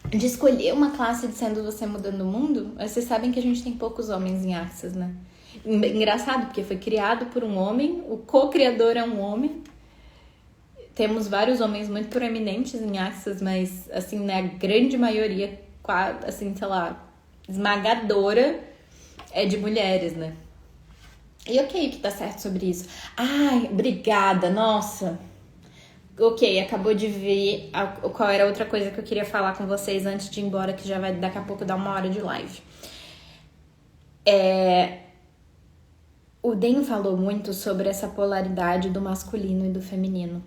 de escolher uma classe de Sendo Você Mudando o Mundo, vocês sabem que a gente tem poucos homens em Axis, né? Engraçado, porque foi criado por um homem, o co-criador é um homem. Temos vários homens muito proeminentes em Axis, mas, assim, né, a grande maioria, assim, sei lá, esmagadora é de mulheres, né? E ok que tá certo sobre isso. Ai, obrigada, nossa! Ok, acabou de ver qual era a outra coisa que eu queria falar com vocês antes de ir embora, que já vai daqui a pouco dar 1 hora de live. O Den falou muito sobre essa polaridade do masculino e do feminino,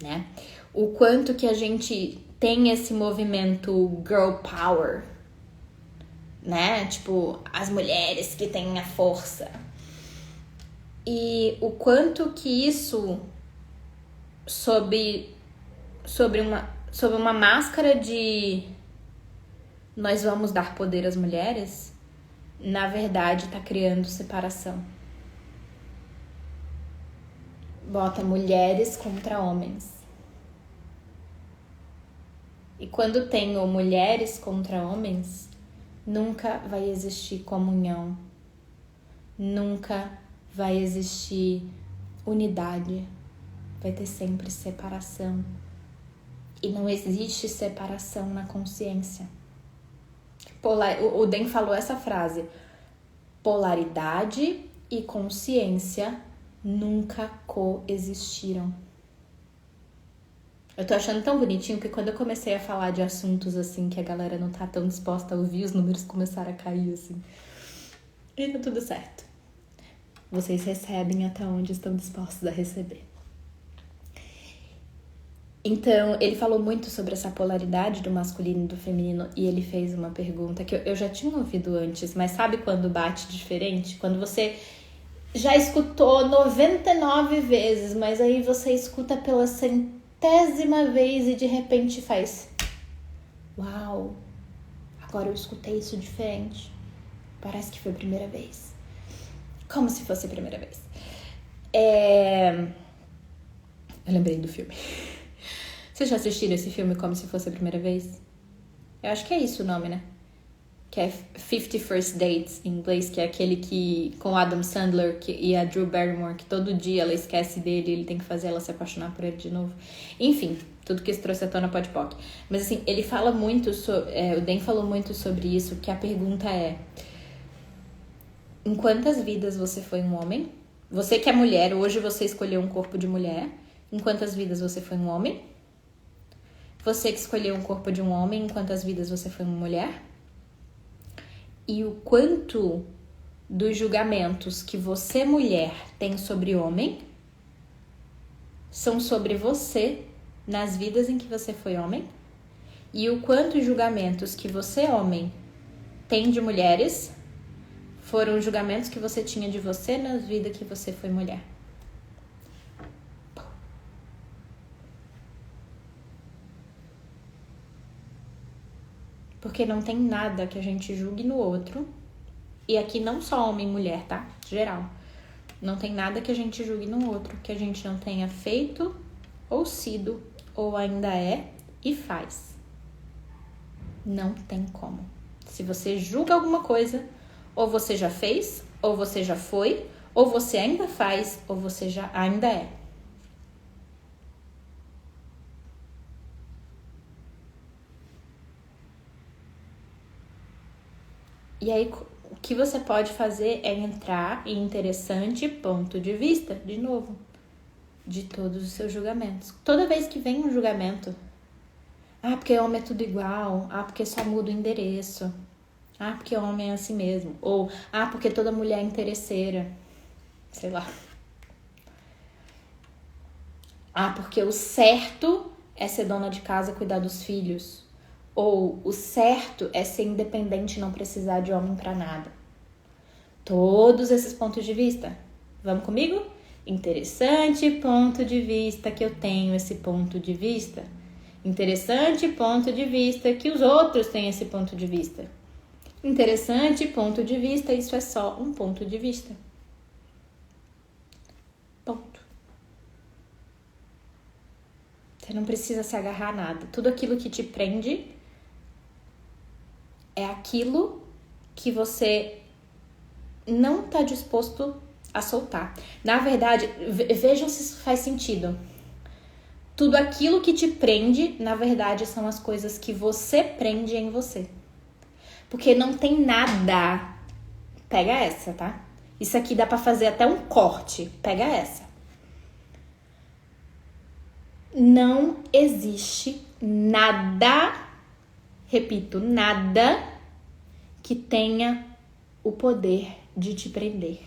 né? O quanto que a gente tem esse movimento girl power, né? Tipo, as mulheres que têm a força. E o quanto que isso, sob uma máscara de nós vamos dar poder às mulheres, na verdade tá criando separação. Bota mulheres contra homens. E quando tenho mulheres contra homens, nunca vai existir comunhão. Nunca vai existir unidade. vai ter sempre separação. E não existe separação na consciência. O Den falou essa frase: polaridade e consciência nunca coexistiram. Eu tô achando tão bonitinho que quando eu comecei a falar de assuntos assim que a galera não tá tão disposta a ouvir, os números começaram a cair assim. E tá tudo certo. Vocês recebem até onde estão dispostos a receber. Então, ele falou muito sobre essa polaridade do masculino e do feminino, e ele fez uma pergunta que eu já tinha ouvido antes, mas sabe quando bate diferente? Quando você já escutou 99 vezes, mas aí você escuta pela centésima vez e de repente faz: uau, agora eu escutei isso diferente. Parece que foi a primeira vez. Como se fosse a primeira vez. Eu lembrei do filme. Vocês já assistiram esse filme Como Se Fosse a Primeira Vez? Eu acho que é isso o nome, né? Que é 50 First Dates em inglês, que é aquele que com Adam Sandler e a Drew Barrymore, que todo dia ela esquece dele e ele tem que fazer ela se apaixonar por ele de novo. Enfim, tudo que isso trouxe à tona pode POC. Mas assim, ele fala muito, o Den falou muito sobre isso, que a pergunta é: em quantas vidas você foi um homem? Você que é mulher, hoje você escolheu um corpo de mulher. Em quantas vidas você foi um homem? Você que escolheu um corpo de um homem, em quantas vidas você foi uma mulher? E o quanto dos julgamentos que você, mulher, tem sobre homem são sobre você nas vidas em que você foi homem? E o quanto os julgamentos que você, homem, tem de mulheres foram os julgamentos que você tinha de você na vida que você foi mulher? Porque não tem nada que a gente julgue no outro. E aqui não só homem e mulher, tá? Geral. Não tem nada que a gente julgue no outro que a gente não tenha feito, ou sido, ou ainda é e faz. Não tem como. Se você julga alguma coisa, ou você já fez, ou você já foi, ou você ainda faz, ou você já ainda é. E aí, o que você pode fazer é entrar em interessante ponto de vista, de novo, de todos os seus julgamentos. Toda vez que vem um julgamento, porque homem é tudo igual, porque só muda o endereço, porque homem é assim mesmo, ou porque toda mulher é interesseira, sei lá. Porque o certo é ser dona de casa, cuidar dos filhos. Ou o certo é ser independente e não precisar de homem pra nada. Todos esses pontos de vista. Vamos comigo? Interessante ponto de vista que eu tenho esse ponto de vista. Interessante ponto de vista que os outros têm esse ponto de vista. Interessante ponto de vista, isso é só um ponto de vista. Ponto. Você não precisa se agarrar a nada. Tudo aquilo que te prende é aquilo que você não está disposto a soltar. Na verdade, vejam se isso faz sentido. Tudo aquilo que te prende, na verdade, são as coisas que você prende em você. Porque não tem nada. Pega essa, tá? Isso aqui dá pra fazer até um corte. Pega essa. Não existe nada, repito, nada que tenha o poder de te prender.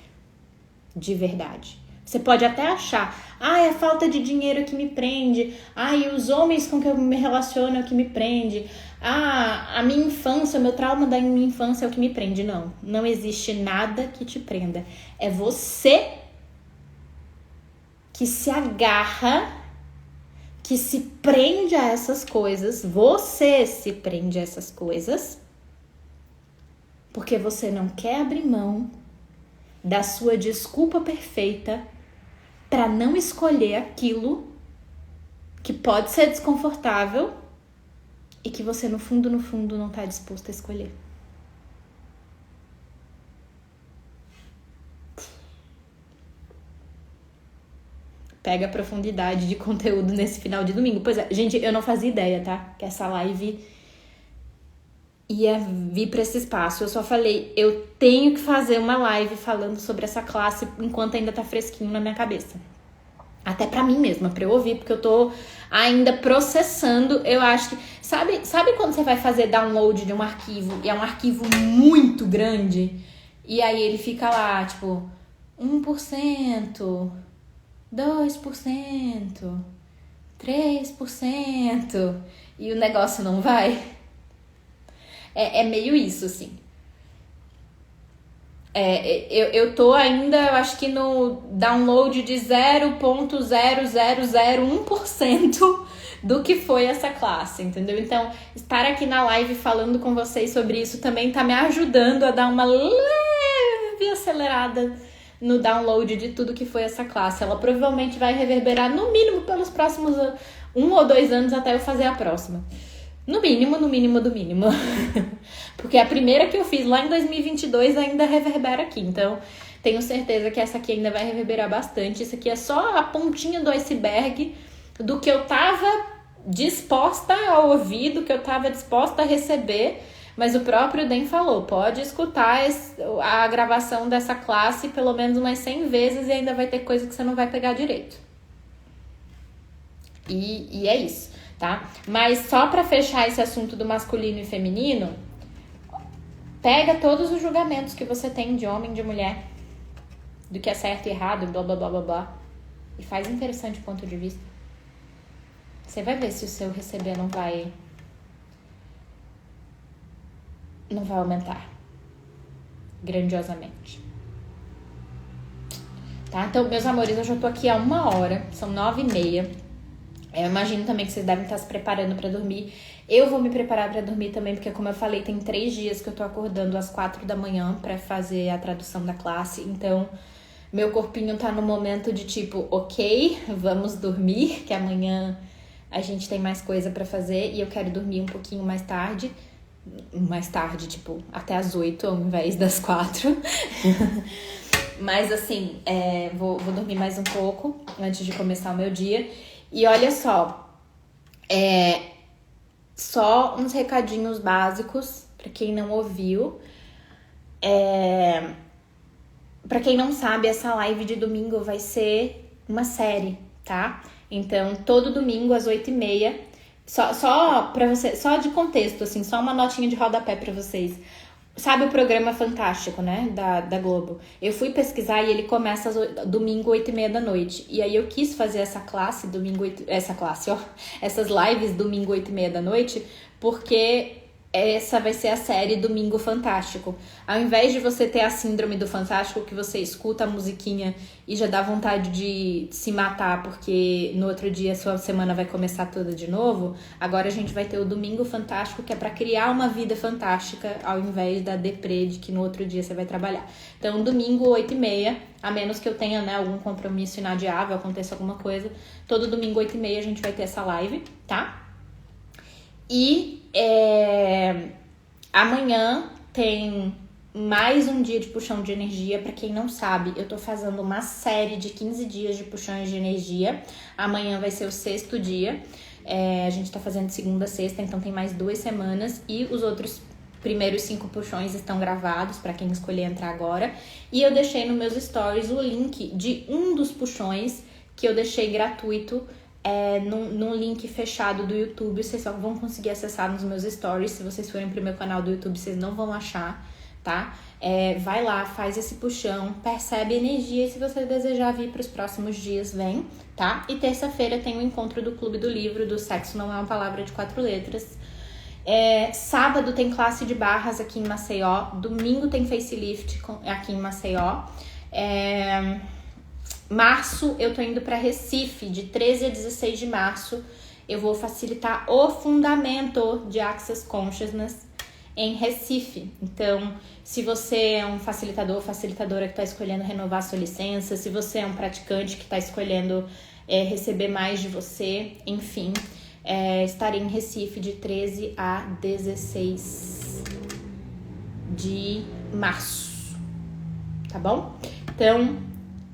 De verdade. Você pode até achar, é a falta de dinheiro que me prende, e os homens com que eu me relaciono é o que me prende, a minha infância, o meu trauma da minha infância é o que me prende. Não existe nada que te prenda. É você que se agarra, que se prende a essas coisas, você se prende a essas coisas, porque você não quer abrir mão da sua desculpa perfeita para não escolher aquilo que pode ser desconfortável e que você no fundo não está disposto a escolher. pega a profundidade de conteúdo nesse final de domingo. Pois é, gente, eu não fazia ideia, tá? Que essa live ia vir pra esse espaço. Eu só falei, eu tenho que fazer uma live falando sobre essa classe enquanto ainda tá fresquinho na minha cabeça. Até pra mim mesma, pra eu ouvir, porque eu tô ainda processando. Eu acho que... Sabe quando você vai fazer download de um arquivo e é um arquivo muito grande? E aí ele fica lá, tipo, 1%, 2%, 3%, e o negócio não vai? É meio isso, assim. Eu tô ainda, eu acho que no download de 0,0001% do que foi essa classe, entendeu? Então, estar aqui na live falando com vocês sobre isso também tá me ajudando a dar uma leve acelerada no download de tudo que foi essa classe. Ela provavelmente vai reverberar no mínimo pelos próximos 1 ou 2 anos até eu fazer a próxima. No mínimo. Porque a primeira que eu fiz lá em 2022 ainda reverbera aqui. Então, tenho certeza que essa aqui ainda vai reverberar bastante. Isso aqui é só a pontinha do iceberg do que eu tava disposta a ouvir, do que eu tava disposta a receber. Mas o próprio Dan falou, pode escutar a gravação dessa classe pelo menos umas 100 vezes e ainda vai ter coisa que você não vai pegar direito. E é isso. Tá? Mas só pra fechar esse assunto do masculino e feminino, pega todos os julgamentos que você tem de homem e de mulher, do que é certo e errado, blá blá blá blá blá, e faz interessante o ponto de vista. Você vai ver se o seu receber não vai aumentar grandiosamente. Tá? Então, meus amores, eu já tô aqui há 1 hora, são 9h30. Eu imagino também que vocês devem estar se preparando pra dormir. Eu vou me preparar pra dormir também, porque como eu falei, tem 3 dias que eu tô acordando às 4 da manhã pra fazer a tradução da classe. Então, meu corpinho tá no momento de tipo, ok, vamos dormir, que amanhã a gente tem mais coisa pra fazer e eu quero dormir um pouquinho mais tarde. Mais tarde, tipo, até às 8 ao invés das 4. Mas assim, vou dormir mais um pouco antes de começar o meu dia. E olha só, só uns recadinhos básicos pra quem não ouviu. Pra quem não sabe, essa live de domingo vai ser uma série, tá? Então, todo domingo às 8h30, só pra você, só de contexto, assim, só uma notinha de rodapé pra vocês. Sabe o programa Fantástico, né, da Globo? Eu fui pesquisar e ele começa domingo 8h30 da noite. E aí eu quis fazer essa classe, essas lives domingo 8h30 da noite, porque essa vai ser a série Domingo Fantástico. Ao invés de você ter a síndrome do Fantástico, que você escuta a musiquinha e já dá vontade de se matar, porque no outro dia a sua semana vai começar toda de novo, agora a gente vai ter o Domingo Fantástico, que é pra criar uma vida fantástica, ao invés da deprê de que no outro dia você vai trabalhar. Então, domingo 8h30, a menos que eu tenha, né, algum compromisso inadiável, aconteça alguma coisa, todo domingo 8h30 a gente vai ter essa live, tá? E amanhã tem mais um dia de puxão de energia. Pra quem não sabe, eu tô fazendo uma série de 15 dias de puxões de energia. Amanhã vai ser o 6º dia. A gente tá fazendo de segunda a sexta, então tem mais 2 semanas. E os outros primeiros 5 puxões estão gravados pra quem escolher entrar agora. E eu deixei nos meus stories o link de um dos puxões que eu deixei gratuito num link fechado do YouTube. Vocês só vão conseguir acessar nos meus stories. Se vocês forem pro meu canal do YouTube, vocês não vão achar, tá? Vai lá, faz esse puxão, percebe energia e se você desejar vir pros próximos dias, vem, tá? E terça-feira tem o encontro do Clube do Livro, do Sexo Não É Uma Palavra de 4 Letras. Sábado tem classe de barras aqui em Maceió. Domingo tem facelift aqui em Maceió. Março eu tô indo para Recife, de 13 a 16 de março. Eu vou facilitar o fundamento de Access Consciousness em Recife. Então, se você é um facilitador ou facilitadora que está escolhendo renovar sua licença, se você é um praticante que está escolhendo receber mais de você, enfim, estarei em Recife de 13 a 16 de março, tá bom? Então,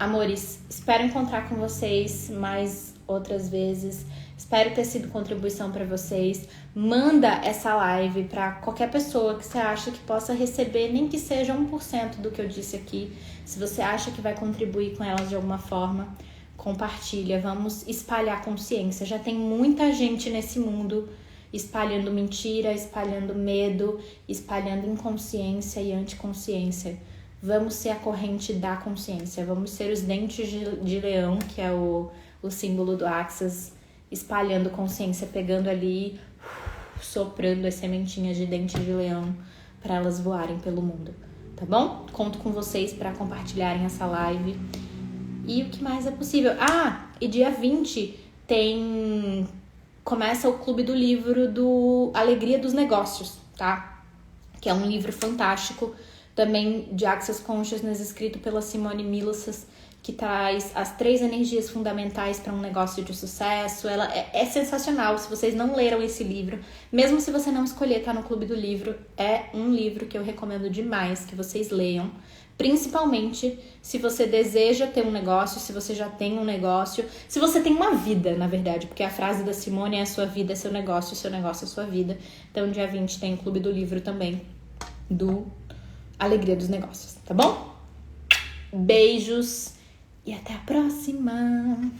Amores, espero encontrar com vocês mais outras vezes. Espero ter sido contribuição para vocês. Manda essa live para qualquer pessoa que você acha que possa receber, nem que seja 1% do que eu disse aqui. Se você acha que vai contribuir com elas de alguma forma, compartilha. Vamos espalhar consciência. Já tem muita gente nesse mundo espalhando mentira, espalhando medo, espalhando inconsciência e anticonsciência. Vamos ser a corrente da consciência. Vamos ser os dentes de leão, que é o símbolo do Axis, espalhando consciência, pegando ali, soprando as sementinhas de dente de leão para elas voarem pelo mundo, tá bom? Conto com vocês para compartilharem essa live. E o que mais é possível? E dia 20 começa o Clube do Livro do Alegria dos Negócios, tá? Que é um livro fantástico, também de Access Consciousness, escrito pela Simone Milasas, que traz as 3 energias fundamentais para um negócio de sucesso. Ela é sensacional. Se vocês não leram esse livro, mesmo se você não escolher estar no Clube do Livro, é um livro que eu recomendo demais que vocês leiam. Principalmente se você deseja ter um negócio, se você já tem um negócio, se você tem uma vida, na verdade, porque a frase da Simone é a sua vida é seu negócio é sua vida. Então, dia 20 tem o Clube do Livro também, do Alegria dos Negócios, tá bom? Beijos! E até a próxima!